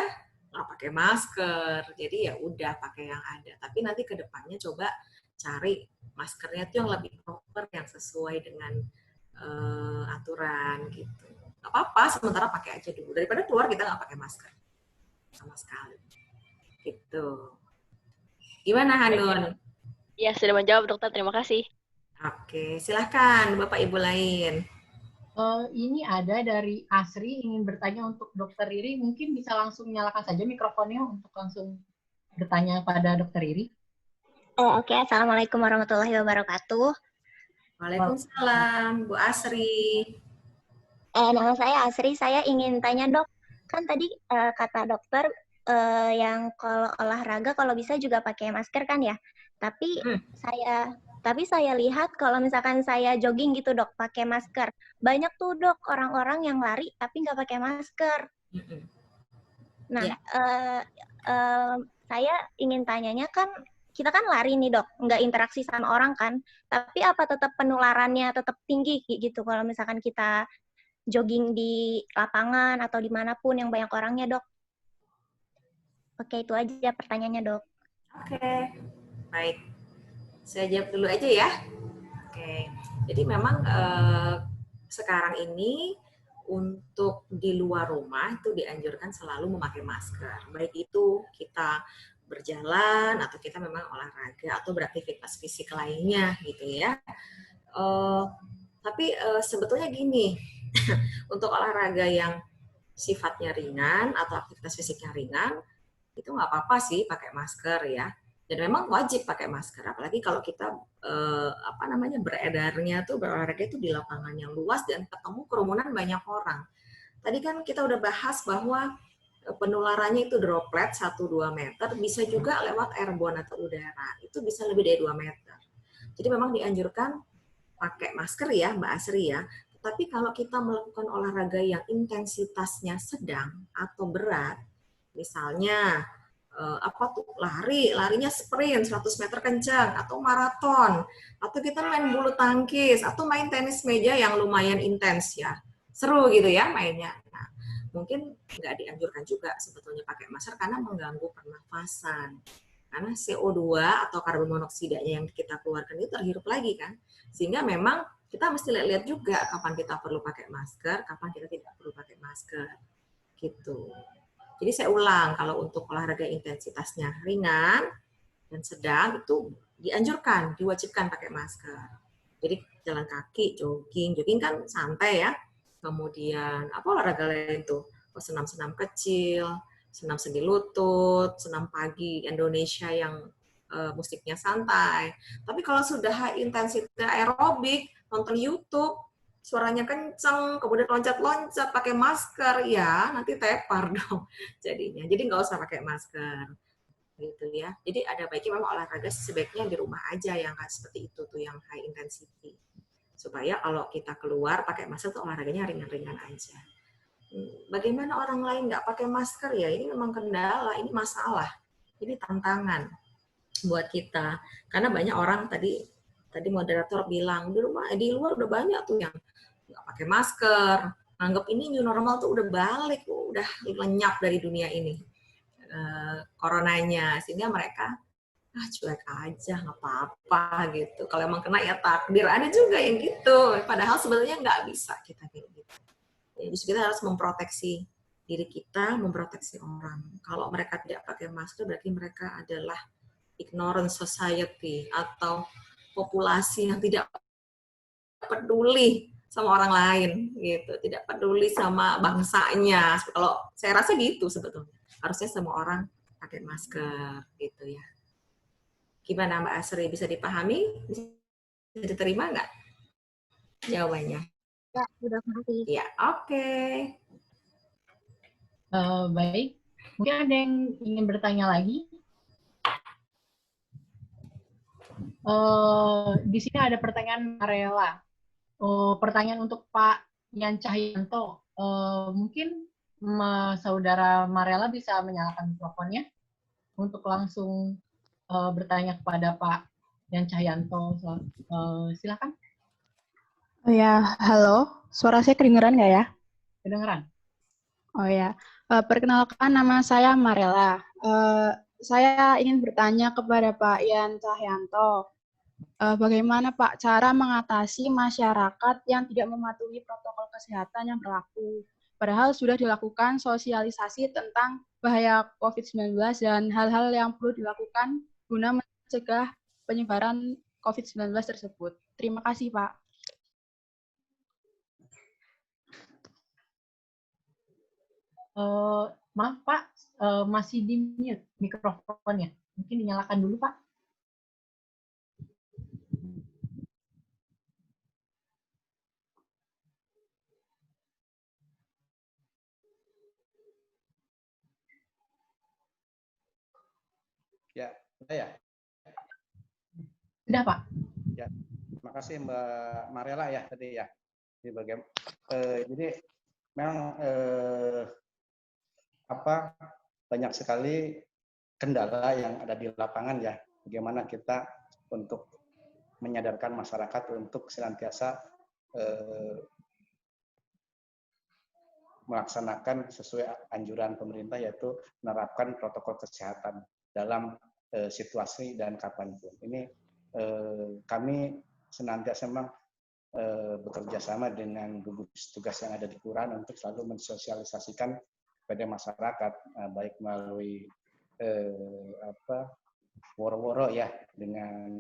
nggak pakai masker. Jadi ya udah pakai yang ada. Tapi nanti ke depannya coba cari maskernya tuh yang lebih proper, yang sesuai dengan aturan gitu. Nggak apa-apa, sementara pakai aja dulu. Daripada keluar kita nggak pakai masker sama sekali. Gitu. Gimana Hanun? Ya, sudah menjawab Dokter, terima kasih. Oke, silahkan Bapak Ibu lain. Ini ada dari Asri, ingin bertanya untuk Dokter Riri, mungkin bisa langsung nyalakan saja mikrofonnya untuk langsung bertanya pada Dokter Riri. Oke. Assalamualaikum warahmatullahi wabarakatuh. Waalaikumsalam, Bu Asri. Nama saya Asri, saya ingin tanya dok, kan tadi kata dokter yang kalau olahraga kalau bisa juga pakai masker kan ya, tapi saya lihat kalau misalkan saya jogging gitu dok pakai masker, banyak tuh dok orang-orang yang lari tapi nggak pakai masker. Nah, saya ingin tanyanya kan, kita kan lari nih dok, nggak interaksi sama orang kan, tapi apa tetap penularannya tetap tinggi gitu kalau misalkan kita jogging di lapangan atau dimanapun yang banyak orangnya dok? Oke, itu aja pertanyaannya dok. Oke, baik. Saya jawab dulu aja ya. Oke, jadi memang sekarang ini untuk di luar rumah itu dianjurkan selalu memakai masker. Baik itu kita berjalan atau kita memang olahraga atau beraktivitas fisik lainnya gitu ya. Tapi sebetulnya gini, untuk olahraga yang sifatnya ringan atau aktivitas fisiknya ringan, itu nggak apa-apa sih pakai masker ya. Dan memang wajib pakai masker, apalagi kalau kita beredarnya tuh berolahraga itu di lapangan yang luas dan ketemu kerumunan banyak orang. Tadi kan kita udah bahas bahwa penularannya itu droplet 1-2 meter, bisa juga lewat airborne atau udara, itu bisa lebih dari 2 meter. Jadi memang dianjurkan pakai masker ya Mbak Asri ya. Tapi kalau kita melakukan olahraga yang intensitasnya sedang atau berat, misalnya larinya sprint 100 meter kencang, atau maraton, atau kita main bulu tangkis, atau main tenis meja yang lumayan intens ya, seru gitu ya mainnya. Nah, mungkin nggak dianjurkan juga sebetulnya pakai masker karena mengganggu pernafasan. Karena CO2 atau karbon monoksidanya yang kita keluarkan itu terhirup lagi kan, sehingga memang kita mesti lihat juga kapan kita perlu pakai masker, kapan kita tidak perlu pakai masker, gitu. Jadi saya ulang, kalau untuk olahraga intensitasnya ringan dan sedang itu dianjurkan, diwajibkan pakai masker. Jadi jalan kaki, jogging kan santai ya. Kemudian apa olahraga lain tuh? Senam-senam kecil, senam sendi lutut, senam pagi Indonesia yang musiknya santai. Tapi kalau sudah high intensity aerobik, nonton YouTube, suaranya kenceng, kemudian loncat-loncat pakai masker, ya nanti tepar dong jadinya. Jadi nggak usah pakai masker, gitu ya. Jadi ada baiknya memang olahraga sebaiknya di rumah aja yang nggak seperti itu tuh, yang high intensity. Supaya kalau kita keluar pakai masker tuh olahraganya ringan-ringan aja. Bagaimana orang lain nggak pakai masker ya? Ini memang kendala, ini masalah, ini tantangan buat kita. Karena banyak orang tadi moderator bilang di luar udah banyak tuh yang nggak pakai masker, anggap ini new normal tuh udah balik, udah lenyap dari dunia ini coronanya, sehingga mereka cuek aja nggak apa-apa gitu. Kalau emang kena ya takdir, ada juga yang gitu. Padahal sebenarnya nggak bisa kita kayak gitu. Jadi kita harus memproteksi diri kita, memproteksi orang. Kalau mereka tidak pakai masker berarti mereka adalah ignorant society atau populasi yang tidak peduli sama orang lain gitu, tidak peduli sama bangsanya. Kalau saya rasa gitu sebetulnya. Harusnya semua orang pakai masker gitu ya. Gimana Mbak Asri, bisa dipahami? Bisa diterima nggak jawabannya? Ya, sudah mengerti. Ya, oke. Baik, mungkin ada yang ingin bertanya lagi? Di sini ada pertanyaan Marela. Pertanyaan untuk Pak Yan Cahyanto. Mungkin Saudara Marela bisa menyalakan mikrofonnya untuk langsung bertanya kepada Pak Yan Cahyanto. Silakan. Oh ya, halo. Suara saya kedengeran nggak ya? Kedengeran. Oh ya, perkenalkan nama saya Marela. Saya ingin bertanya kepada Pak Yan Cahyanto. Bagaimana Pak cara mengatasi masyarakat yang tidak mematuhi protokol kesehatan yang berlaku? Padahal sudah dilakukan sosialisasi tentang bahaya COVID-19 dan hal-hal yang perlu dilakukan guna mencegah penyebaran COVID-19 tersebut. Terima kasih, Pak. Maaf Pak, masih di mute mikrofonnya. Mungkin dinyalakan dulu Pak. Ya, sudah ya? Sudah Pak. Ya, terima kasih Mbak Marela ya tadi ya. Jadi memang banyak sekali kendala yang ada di lapangan ya. Bagaimana kita untuk menyadarkan masyarakat untuk senantiasa melaksanakan sesuai anjuran pemerintah, yaitu menerapkan protokol kesehatan dalam situasi dan kapanpun. Ini kami senantiasa memang bekerja sama dengan gugus tugas yang ada di kelurahan untuk selalu mensosialisasikan kepada masyarakat, baik melalui woro-woro ya, dengan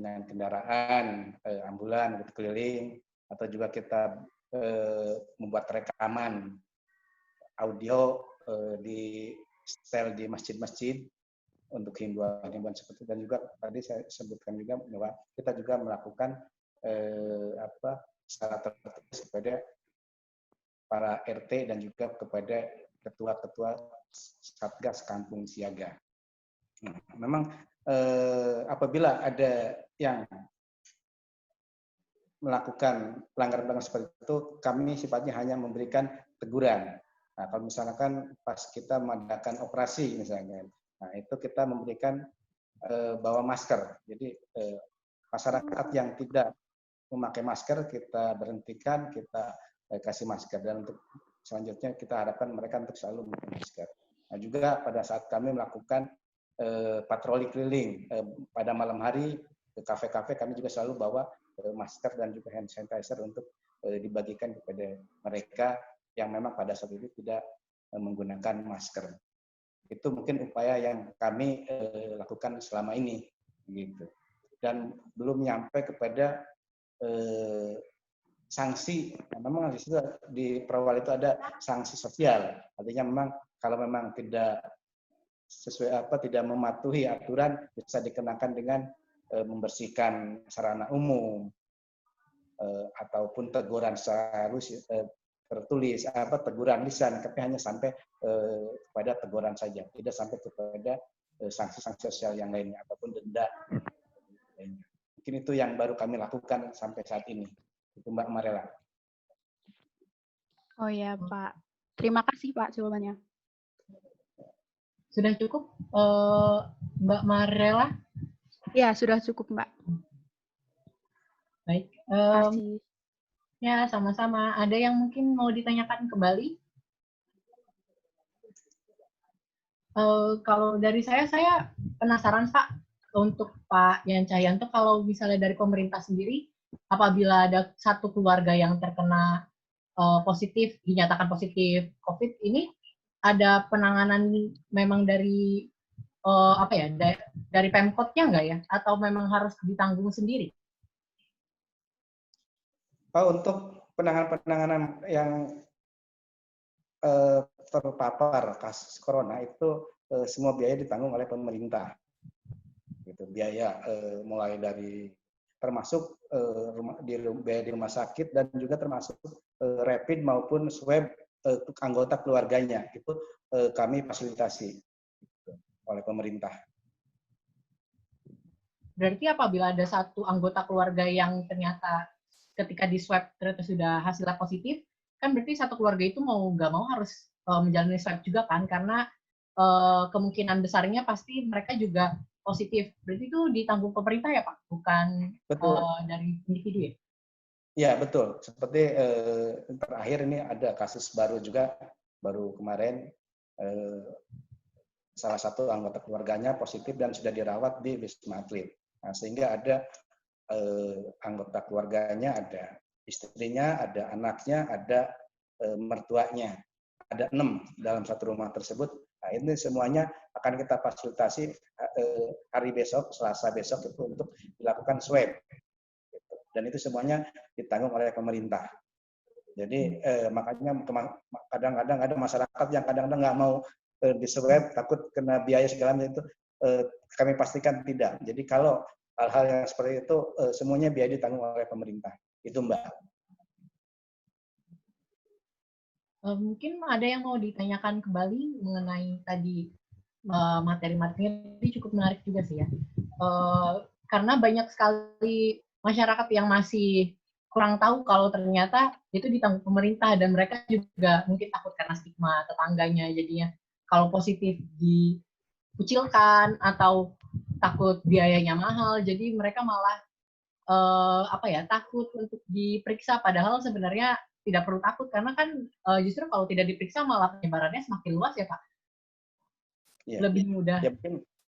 dengan kendaraan ambulan gitu, keliling, atau juga kita membuat rekaman audio di setel di masjid-masjid untuk himbauan-himbauan seperti itu. Dan juga tadi saya sebutkan juga bahwa kita juga melakukan secara tertulis kepada para RT dan juga kepada ketua-ketua Satgas Kampung Siaga. Nah, memang apabila ada yang melakukan pelanggaran seperti itu, kami sifatnya hanya memberikan teguran. Nah, kalau misalkan pas kita mengadakan operasi misalnya, nah itu kita memberikan bawa masker. Jadi masyarakat yang tidak memakai masker kita berhentikan, kita kasih masker, dan untuk selanjutnya kita harapkan mereka untuk selalu memakai masker. Nah, juga pada saat kami melakukan patroli keliling pada malam hari ke kafe-kafe, kami juga selalu bawa masker dan juga hand sanitizer untuk dibagikan kepada mereka yang memang pada saat itu tidak menggunakan masker. Itu mungkin upaya yang kami lakukan selama ini, gitu. Dan belum nyampe kepada sanksi. Memang di Perwal itu ada sanksi sosial. Artinya memang kalau memang tidak sesuai tidak mematuhi aturan, bisa dikenakan dengan membersihkan sarana umum ataupun teguran secara tertulis, teguran lisan, tapi hanya sampai pada teguran saja, tidak sampai kepada sanksi-sanksi sosial yang lainnya ataupun denda. Mungkin itu yang baru kami lakukan sampai saat ini. Itu Mbak Marela. Oh ya Pak, terima kasih Pak jawabannya. Sudah cukup Mbak Marela? Ya, sudah cukup Mbak. Baik. Terima kasih. Ya, sama-sama. Ada yang mungkin mau ditanyakan kembali? Kalau dari saya penasaran Pak, untuk Pak Yan Cahyanto, kalau misalnya dari pemerintah sendiri, apabila ada satu keluarga yang terkena positif, dinyatakan positif COVID ini, ada penanganan memang dari dari Pemkotnya nggak ya? Atau memang harus ditanggung sendiri? Untuk penanganan yang terpapar kasus corona itu semua biaya ditanggung oleh pemerintah. Gitu, biaya mulai dari termasuk biaya di rumah sakit dan juga termasuk rapid maupun swab anggota keluarganya itu kami fasilitasi oleh pemerintah. Berarti apabila ada satu anggota keluarga yang ternyata ketika di swab ternyata sudah hasilnya positif, kan berarti satu keluarga itu mau nggak mau harus menjalani swab juga kan, karena kemungkinan besarnya pasti mereka juga positif. Berarti itu ditanggung pemerintah ya Pak, bukan dari individu ya? Ya betul. Seperti terakhir ini ada kasus baru juga, baru kemarin salah satu anggota keluarganya positif dan sudah dirawat di Wisma Atlet. Nah, sehingga ada anggota keluarganya, ada istrinya, ada anaknya, ada mertuanya. Ada 6 dalam satu rumah tersebut. Nah, ini semuanya akan kita fasilitasi hari besok, Selasa besok itu untuk dilakukan swab. Dan itu semuanya ditanggung oleh pemerintah. Jadi makanya kadang-kadang ada masyarakat yang kadang-kadang nggak mau di swab, takut kena biaya segala macam itu. Kami pastikan tidak. Jadi kalau hal-hal yang seperti itu semuanya biaya ditanggung oleh pemerintah. Itu Mbak. Mungkin ada yang mau ditanyakan kembali mengenai tadi materi-materinya, ini cukup menarik juga sih ya. Karena banyak sekali masyarakat yang masih kurang tahu kalau ternyata itu ditanggung pemerintah, dan mereka juga mungkin takut karena stigma tetangganya, jadinya kalau positif dikucilkan atau takut biayanya mahal, jadi mereka malah takut untuk diperiksa, padahal sebenarnya tidak perlu takut, karena kan justru kalau tidak diperiksa malah penyebarannya semakin luas ya Pak. Ya, lebih mudah. Ya,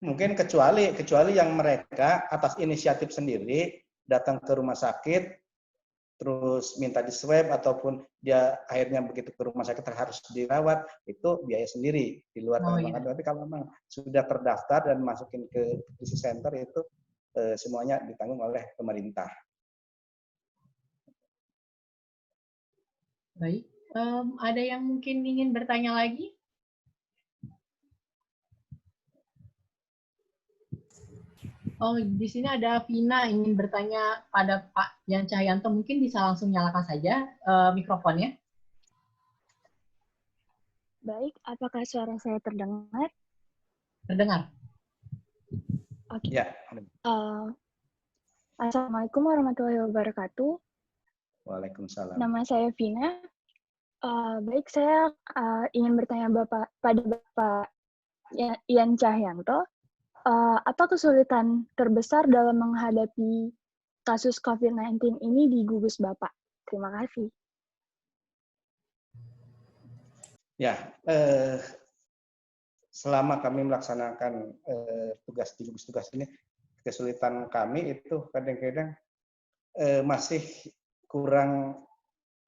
mungkin kecuali yang mereka atas inisiatif sendiri datang ke rumah sakit, terus minta di swab ataupun dia akhirnya begitu ke rumah sakit harus dirawat, itu biaya sendiri di luar tanggungan. Tapi kalau memang sudah terdaftar dan masukin ke krisis center itu semuanya ditanggung oleh pemerintah. Baik, ada yang mungkin ingin bertanya lagi? Oh, di sini ada Vina ingin bertanya pada Pak Yan Cahyanto. Mungkin bisa langsung nyalakan saja mikrofonnya. Baik, apakah suara saya terdengar? Terdengar. Oke. Ya. Assalamualaikum warahmatullahi wabarakatuh. Waalaikumsalam. Nama saya Vina. Baik, saya ingin bertanya pada Bapak Yan Cahyanto. Apa kesulitan terbesar dalam menghadapi kasus COVID-19 ini di gugus Bapak? Terima kasih. Ya, selama kami melaksanakan tugas di gugus tugas ini, kesulitan kami itu kadang-kadang masih kurang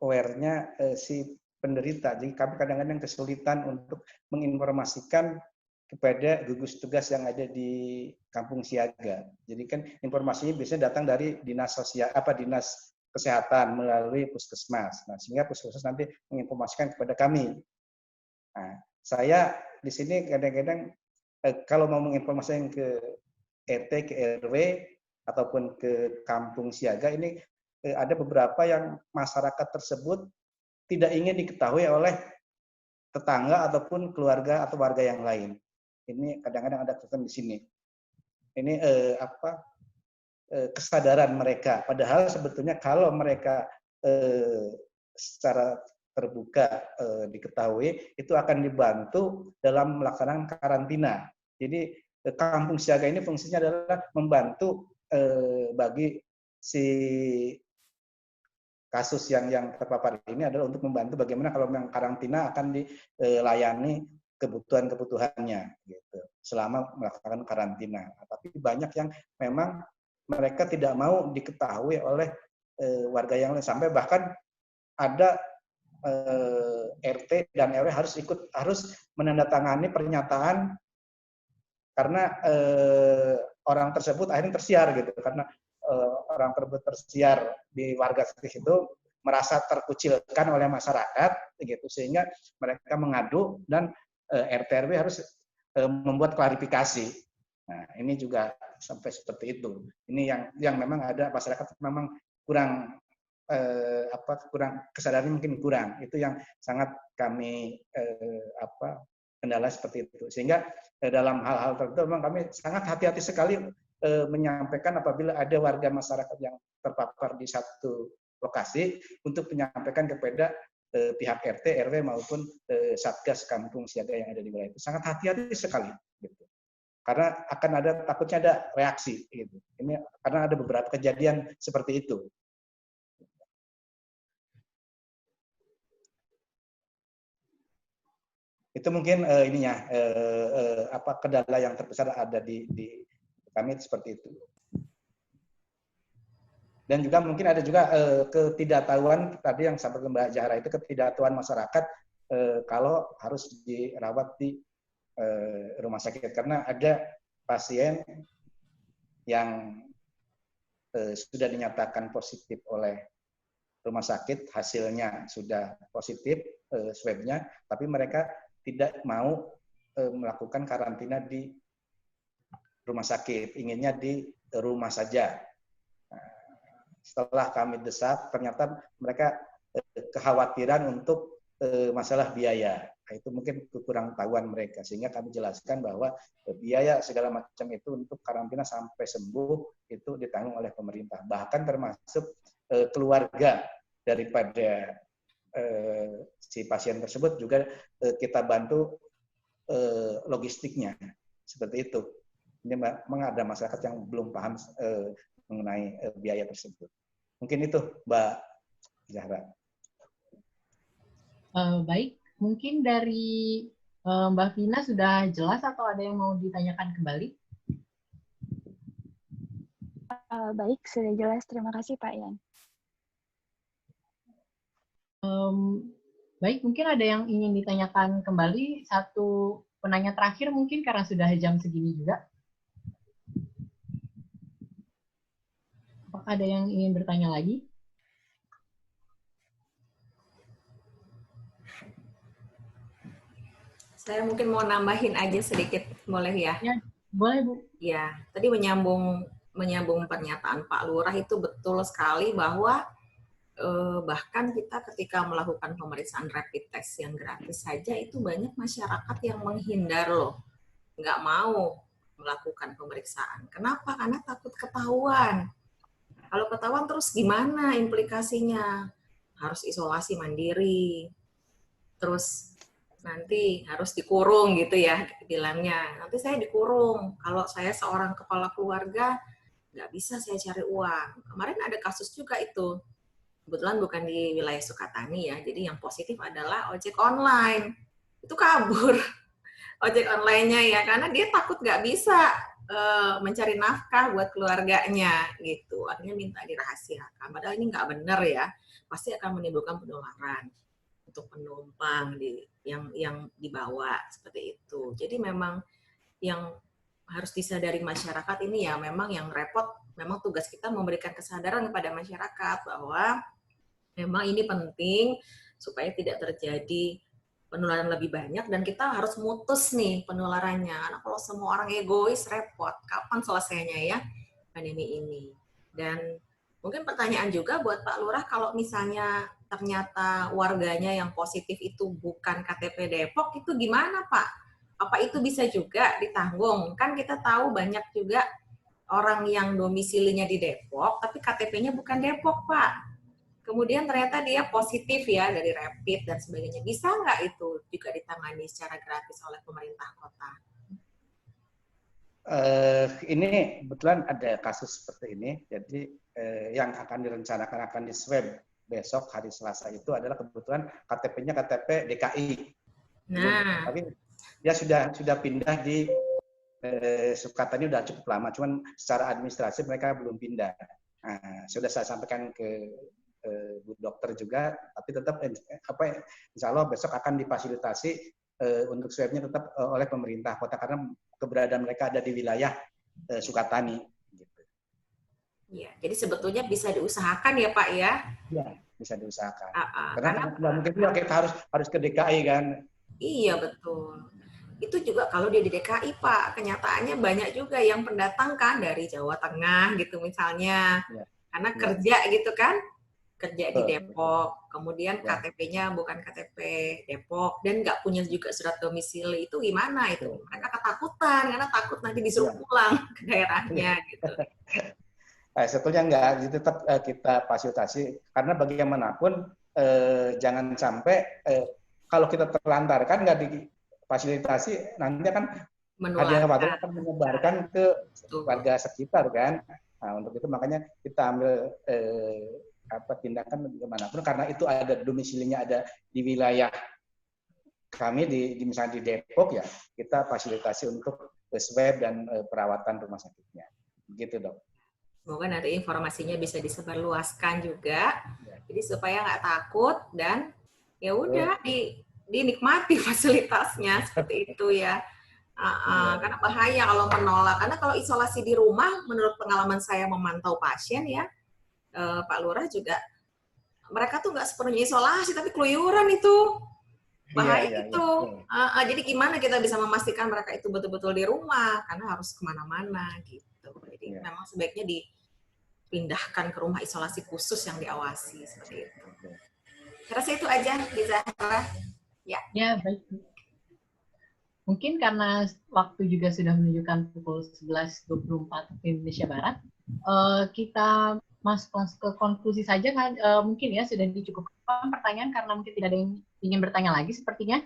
aware-nya si penderita. Jadi kami kadang-kadang kesulitan untuk menginformasikan kepada gugus tugas yang ada di kampung siaga. Jadi kan informasinya biasanya datang dari dinas sosial dinas kesehatan melalui puskesmas. Nah, sehingga puskesmas nanti menginformasikan kepada kami. Nah, saya di sini kadang-kadang kalau mau menginformasikan ke RT, ke RW ataupun ke kampung siaga ini ada beberapa yang masyarakat tersebut tidak ingin diketahui oleh tetangga ataupun keluarga atau warga yang lain. Ini kadang-kadang ada kesulitan di sini. Ini kesadaran mereka. Padahal sebetulnya kalau mereka secara terbuka diketahui, itu akan dibantu dalam melaksanakan karantina. Jadi kampung siaga ini fungsinya adalah membantu bagi si kasus yang terpapar ini adalah untuk membantu bagaimana kalau yang karantina akan dilayani kebutuhan-kebutuhannya gitu selama melakukan karantina. Tapi banyak yang memang mereka tidak mau diketahui oleh warga yang lain, sampai bahkan ada RT dan RW harus menandatangani pernyataan karena orang tersebut akhirnya tersiar gitu, karena orang tersebut tersiar di warga sekitar itu merasa terkucilkan oleh masyarakat gitu, sehingga mereka mengadu dan RT RW harus membuat klarifikasi. Nah, ini juga sampai seperti itu. Ini yang memang ada masyarakat memang kurang kurang kesadarannya, mungkin kurang. Itu yang sangat kami kendala seperti itu. Sehingga dalam hal-hal tertentu memang kami sangat hati-hati sekali menyampaikan apabila ada warga masyarakat yang terpapar di satu lokasi untuk menyampaikan kepada pihak RT, RW maupun Satgas Kampung Siaga yang ada di wilayah itu. Sangat hati-hati sekali gitu. Karena akan takutnya ada reaksi gitu. Ini karena ada beberapa kejadian seperti itu. Itu mungkin kendala yang terbesar ada di kami seperti itu. Dan juga mungkin ada juga ketidaktahuan tadi yang sampaikan Mbak Zahra, itu ketidaktahuan masyarakat kalau harus dirawat di rumah sakit, karena ada pasien yang sudah dinyatakan positif oleh rumah sakit, hasilnya sudah positif swabnya, tapi mereka tidak mau melakukan karantina di rumah sakit, inginnya di rumah saja. Setelah kami desak, ternyata mereka kekhawatiran untuk masalah biaya. Nah, itu mungkin kekurang tahuan mereka, sehingga kami jelaskan bahwa biaya segala macam itu untuk karantina sampai sembuh itu ditanggung oleh pemerintah. Bahkan termasuk keluarga daripada si pasien tersebut juga kita bantu logistiknya. Seperti itu. Ini memang ada masyarakat yang belum paham mengenai biaya tersebut. Mungkin itu, Mbak Zahra. Baik, mungkin dari Mbak Vina sudah jelas atau ada yang mau ditanyakan kembali? Baik, sudah jelas. Terima kasih, Pak Yan. Baik, mungkin ada yang ingin ditanyakan kembali. Satu penanya terakhir mungkin karena sudah jam segini juga. Apakah ada yang ingin bertanya lagi? Saya mungkin mau nambahin aja sedikit, boleh ya? Ya, boleh Bu. Ya, tadi menyambung pernyataan Pak Lurah itu betul sekali bahwa bahkan kita ketika melakukan pemeriksaan rapid test yang gratis saja itu banyak masyarakat yang menghindar loh, nggak mau melakukan pemeriksaan. Kenapa? Karena takut ketahuan. Kalau ketahuan terus gimana implikasinya? Harus isolasi mandiri, terus nanti harus dikurung gitu ya bilangnya. Nanti saya dikurung. Kalau saya seorang kepala keluarga, nggak bisa saya cari uang. Kemarin ada kasus juga itu. Kebetulan bukan di wilayah Sukatani ya, jadi yang positif adalah ojek online. Itu kabur ojek online-nya ya, karena dia takut nggak bisa mencari nafkah buat keluarganya gitu. Akhirnya minta dirahasiakan. Padahal ini nggak benar ya, pasti akan menimbulkan penularan untuk penumpang yang dibawa seperti itu. Jadi memang yang harus disadari masyarakat ini ya, memang yang repot, memang tugas kita memberikan kesadaran kepada masyarakat bahwa memang ini penting supaya tidak terjadi penularan lebih banyak dan kita harus mutus nih penularannya. Karena kalau semua orang egois repot, kapan selesainya ya pandemi ini? Dan mungkin pertanyaan juga buat Pak Lurah, kalau misalnya ternyata warganya yang positif itu bukan KTP Depok, itu gimana Pak? Apa itu bisa juga ditanggung? Kan kita tahu banyak juga orang yang domisilinya di Depok, tapi KTP-nya bukan Depok Pak. Kemudian ternyata dia positif ya dari rapid dan sebagainya. Bisa nggak itu juga ditangani secara gratis oleh pemerintah kota? Ini kebetulan ada kasus seperti ini. Jadi yang akan direncanakan akan di swab besok hari Selasa itu adalah kebetulan KTP-nya KTP DKI. Nah, tapi dia sudah pindah di Sukatani udah cukup lama. Cuman secara administrasi mereka belum pindah. Nah, sudah saya sampaikan ke Bu Dokter juga, tapi tetap insya Allah besok akan difasilitasi untuk swabnya tetap oleh pemerintah kota karena keberadaan mereka ada di wilayah Sukatani. Gitu. Ya, jadi sebetulnya bisa diusahakan ya Pak ya? Ya, bisa diusahakan. Karena nggak mungkin juga kita harus ke DKI kan? Iya betul. Itu juga kalau dia di DKI Pak, kenyataannya banyak juga yang pendatang kan dari Jawa Tengah gitu misalnya, ya. Karena kerja gitu kan. Kerja di Depok, kemudian KTP-nya bukan KTP Depok, dan nggak punya juga surat domisili, itu gimana itu? Mereka ketakutan, karena takut nanti disuruh pulang ke daerahnya, gitu. Sebetulnya nggak, tetap kita fasilitasi, karena bagaimanapun jangan sampai kalau kita terlantarkan, nggak difasilitasi, nanti kan hadiah akan menyebarkan ke warga sekitar, kan? Nah, untuk itu makanya kita ambil tindakan bagaimanapun karena itu ada domisilinya ada di wilayah kami di misalnya di Depok ya kita fasilitasi untuk swab dan perawatan rumah sakitnya begitu Dok. Semoga nanti informasinya bisa disebarluaskan juga jadi supaya nggak takut dan ya udah dinikmati fasilitasnya seperti itu ya. Karena bahaya kalau menolak karena kalau isolasi di rumah menurut pengalaman saya memantau pasien ya Pak Lurah juga mereka tuh nggak sepenuhnya isolasi tapi keluyuran itu bahaya itu. Jadi gimana kita bisa memastikan mereka itu betul-betul di rumah karena harus kemana-mana gitu. Jadi memang sebaiknya dipindahkan ke rumah isolasi khusus yang diawasi seperti itu. Saya rasa itu aja bisa ya baik. Mungkin karena waktu juga sudah menunjukkan pukul 11.24 Indonesia Barat, kita masuk ke konklusi saja kan mungkin ya sudah dicukupkan pertanyaan karena mungkin tidak ada yang ingin bertanya lagi sepertinya.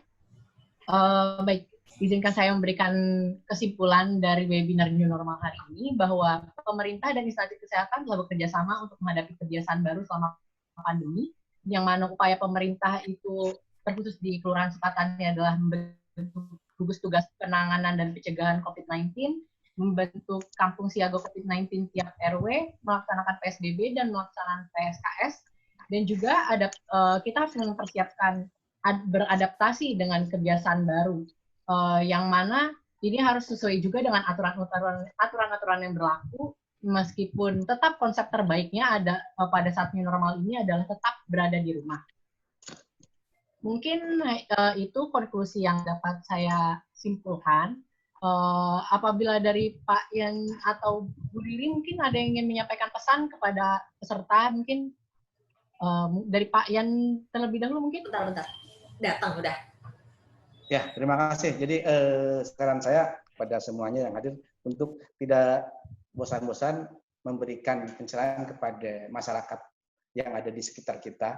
Baik, izinkan saya memberikan kesimpulan dari webinar New Normal hari ini bahwa pemerintah dan instansi kesehatan telah bekerja sama untuk menghadapi kebiasaan baru selama pandemi, yang mana upaya pemerintah itu terkhusus di Kelurahan Sukatani adalah membentuk gugus tugas penanganan dan pencegahan COVID-19, membentuk kampung siaga COVID-19 tiap RW, melaksanakan PSBB dan melaksanakan PSKS, dan juga kita harus mempersiapkan beradaptasi dengan kebiasaan baru, yang mana ini harus sesuai juga dengan aturan-aturan yang berlaku, meskipun tetap konsep terbaiknya ada pada saat new normal ini adalah tetap berada di rumah. Mungkin itu konklusi yang dapat saya simpulkan. Apabila dari Pak Ian atau Bu Riri mungkin ada yang ingin menyampaikan pesan kepada peserta, mungkin dari Pak Ian terlebih dahulu mungkin. Bentar. Datang udah. Ya, terima kasih. Jadi saran saya pada semuanya yang hadir untuk tidak bosan-bosan memberikan pencerahan kepada masyarakat yang ada di sekitar kita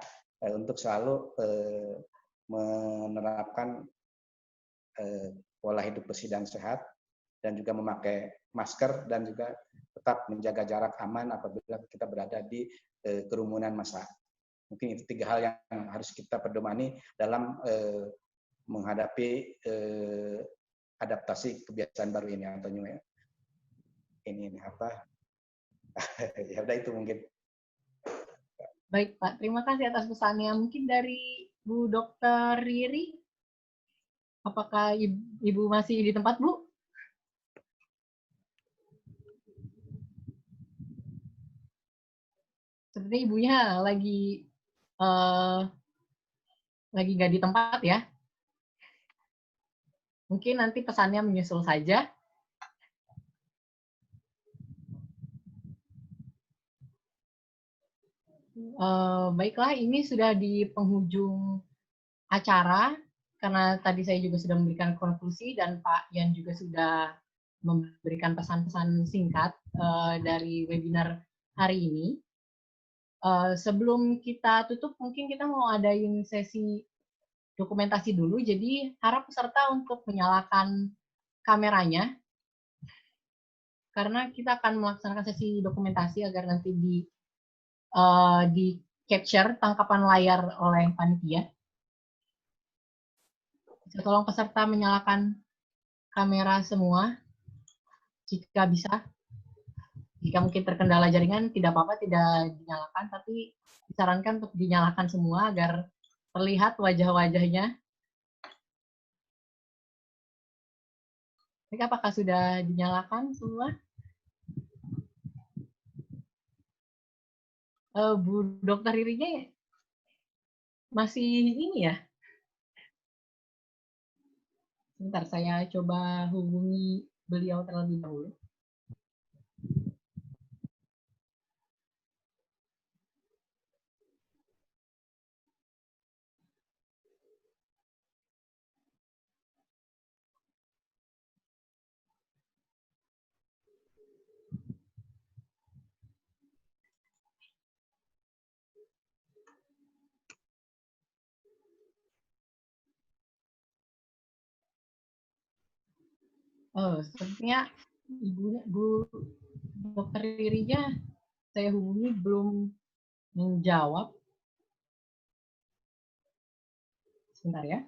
untuk selalu menerapkan pola hidup bersih dan sehat, dan juga memakai masker, dan juga tetap menjaga jarak aman apabila kita berada di kerumunan massa. Mungkin itu 3 hal yang harus kita pedomani dalam menghadapi adaptasi kebiasaan baru ini atau ini apa? Ya udah itu mungkin. Baik Pak, terima kasih atas pesannya. Mungkin dari Bu Dr. Riri, apakah Ibu masih di tempat, Bu? Sepertinya Ibunya lagi nggak di tempat ya. Mungkin nanti pesannya menyusul saja. Baiklah, ini sudah di penghujung acara, karena tadi saya juga sudah memberikan konklusi dan Pak Ian juga sudah memberikan pesan-pesan singkat dari webinar hari ini. Sebelum kita tutup, mungkin kita mau adain sesi dokumentasi dulu, jadi harap peserta untuk menyalakan kameranya, karena kita akan melaksanakan sesi dokumentasi agar nanti di capture tangkapan layar oleh panitia. Bisa tolong peserta menyalakan kamera semua jika bisa. Jika mungkin terkendala jaringan tidak apa-apa tidak dinyalakan, tapi disarankan untuk dinyalakan semua agar terlihat wajah-wajahnya. Apakah sudah dinyalakan semua? Bu Dokter Ririnya masih ini ya? Sebentar, saya coba hubungi beliau terlebih dahulu. Sepertinya Bu Dokter Ririnya saya hubungi belum menjawab. Sebentar ya.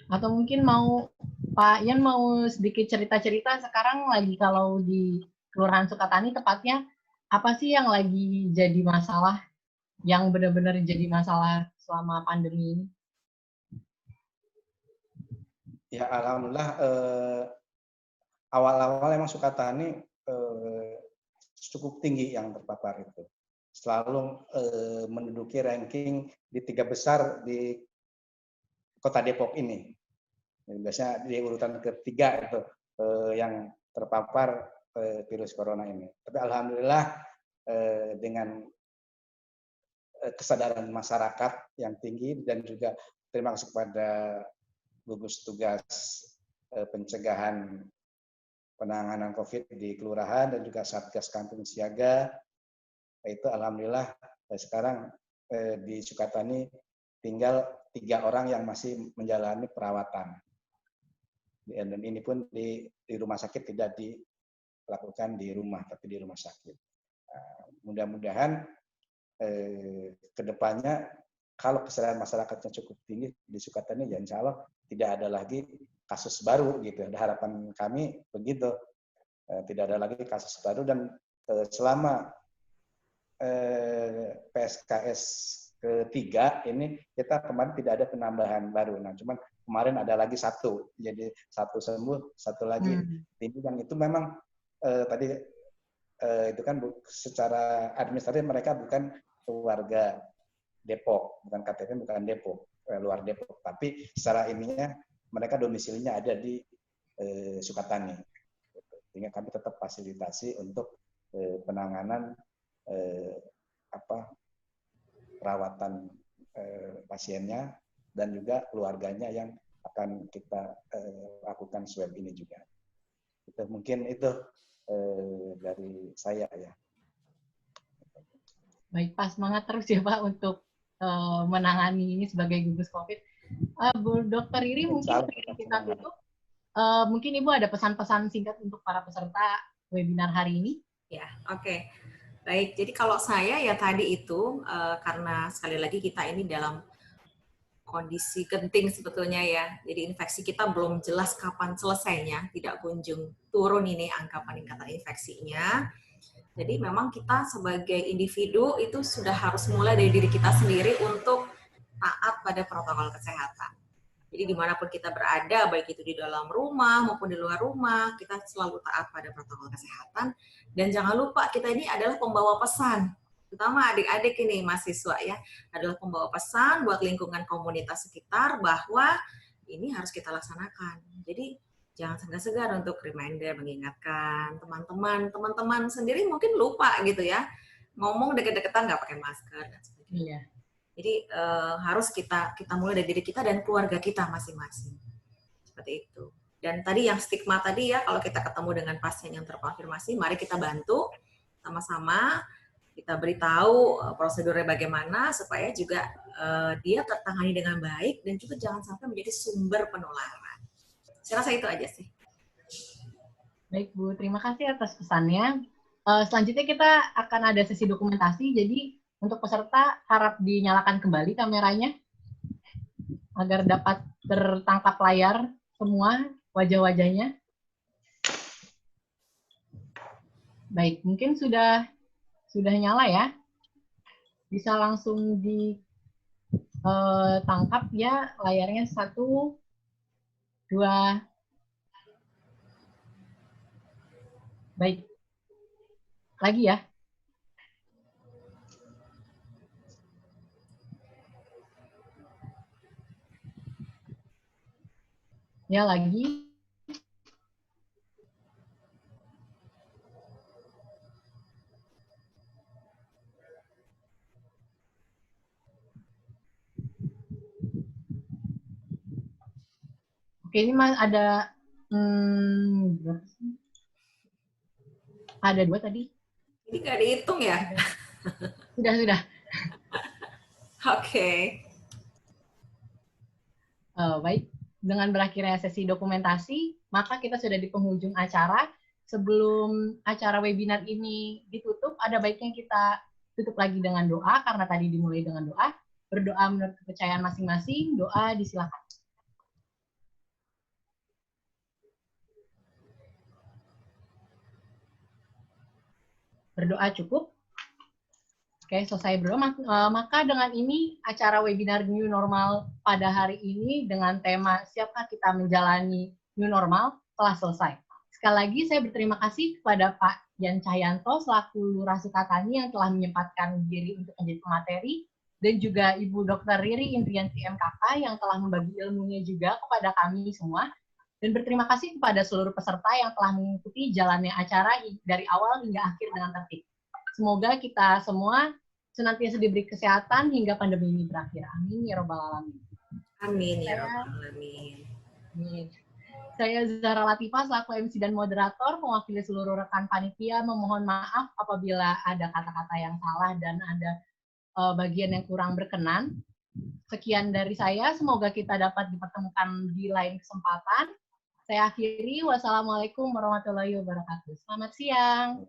Atau mungkin mau Pak Ian mau sedikit cerita-cerita sekarang lagi kalau di Kelurahan Sukatani tepatnya apa sih yang lagi jadi masalah, yang benar-benar jadi masalah selama pandemi ini? Ya alhamdulillah awal-awal emang Sukatani cukup tinggi yang terpapar itu. Selalu menduduki ranking di 3 besar di Kota Depok ini. Biasanya di urutan ketiga itu yang terpapar virus corona ini. Tapi alhamdulillah dengan kesadaran masyarakat yang tinggi dan juga terima kasih kepada gugus tugas pencegahan penanganan COVID di kelurahan dan juga Satgas Kampung Siaga, itu alhamdulillah sekarang di Sukatani tinggal 3 orang yang masih menjalani perawatan. Dan ini pun di rumah sakit tidak dilakukan di rumah, tapi di rumah sakit. Mudah-mudahan kedepannya kalau kesadaran masyarakatnya cukup tinggi di Sukatani, ya insya Allah tidak ada lagi kasus baru gitu. Harapan kami begitu, tidak ada lagi kasus baru, dan selama PSKS ketiga ini kita kemarin tidak ada penambahan baru. Nah, cuman kemarin ada lagi satu, jadi satu sembuh, satu lagi yang itu memang tadi itu kan secara administratif mereka bukan warga Depok, bukan KTP, bukan Depok, luar Depok, tapi secara ininya mereka domisilinya ada di Sukatani, sehingga kami tetap fasilitasi untuk penanganan perawatan pasiennya dan juga keluarganya yang akan kita lakukan swab ini juga. Itu mungkin itu dari saya ya. Baik, Pak, semangat terus ya Pak untuk menangani ini sebagai gugus COVID. Bu Dr. Riri, mungkin kita tutup. Mungkin Ibu ada pesan-pesan singkat untuk para peserta webinar hari ini? Ya, oke. Baik, jadi kalau saya ya tadi itu, karena sekali lagi kita ini dalam kondisi genting sebetulnya ya, jadi infeksi kita belum jelas kapan selesainya, tidak kunjung turun ini angka peningkatan infeksinya. Jadi memang kita sebagai individu itu sudah harus mulai dari diri kita sendiri untuk taat pada protokol kesehatan. Jadi dimanapun kita berada, baik itu di dalam rumah maupun di luar rumah, kita selalu taat pada protokol kesehatan. Dan jangan lupa kita ini adalah pembawa pesan, terutama adik-adik ini mahasiswa ya, adalah pembawa pesan buat lingkungan komunitas sekitar bahwa ini harus kita laksanakan. Jadi jangan segan-segan untuk reminder, mengingatkan teman-teman sendiri mungkin lupa gitu ya, ngomong deket-deketan nggak pakai masker dan sebagainya. Iya. Jadi harus kita mulai dari diri kita dan keluarga kita masing-masing. Seperti itu. Dan tadi yang stigma tadi ya, kalau kita ketemu dengan pasien yang terkonfirmasi, mari kita bantu sama-sama, kita beritahu prosedurnya bagaimana supaya juga dia tertangani dengan baik dan juga jangan sampai menjadi sumber penularan. Saya rasa itu aja sih. Baik Bu, terima kasih atas pesannya. Selanjutnya kita akan ada sesi dokumentasi, jadi untuk peserta harap dinyalakan kembali kameranya agar dapat tertangkap layar semua wajah-wajahnya. Baik, mungkin sudah nyala ya. Bisa langsung ditangkap ya layarnya 1, 2. Baik. Lagi ya. Ya, lagi. Oke, ini ada ada 2 tadi. Ini nggak dihitung ya? Sudah. Oke. Baik, dengan berakhirnya sesi dokumentasi, maka kita sudah di penghujung acara. Sebelum acara webinar ini ditutup, ada baiknya kita tutup lagi dengan doa, karena tadi dimulai dengan doa. Berdoa menurut kepercayaan masing-masing, doa disilakan. Berdoa cukup? Oke, selesai berdoa. Maka dengan ini acara webinar New Normal pada hari ini dengan tema Siapkah Kita Menjalani New Normal telah selesai. Sekali lagi saya berterima kasih kepada Pak Yan Cahyanto selaku Lurah Sukatani yang telah menyempatkan diri untuk menjadi pemateri, dan juga Ibu Dr. Riri Indrianti MKK yang telah membagi ilmunya juga kepada kami semua. Dan berterima kasih kepada seluruh peserta yang telah mengikuti jalannya acara dari awal hingga akhir dengan tertib. Semoga kita semua senantiasa diberi kesehatan hingga pandemi ini berakhir. Amin ya robbal alamin. Amin ya robbal alamin. Amin. Saya Zahra Latifah selaku MC dan moderator mewakili seluruh rekan panitia memohon maaf apabila ada kata-kata yang salah dan ada bagian yang kurang berkenan. Sekian dari saya, semoga kita dapat dipertemukan di lain kesempatan. Saya akhiri, wassalamualaikum warahmatullahi wabarakatuh. Selamat siang.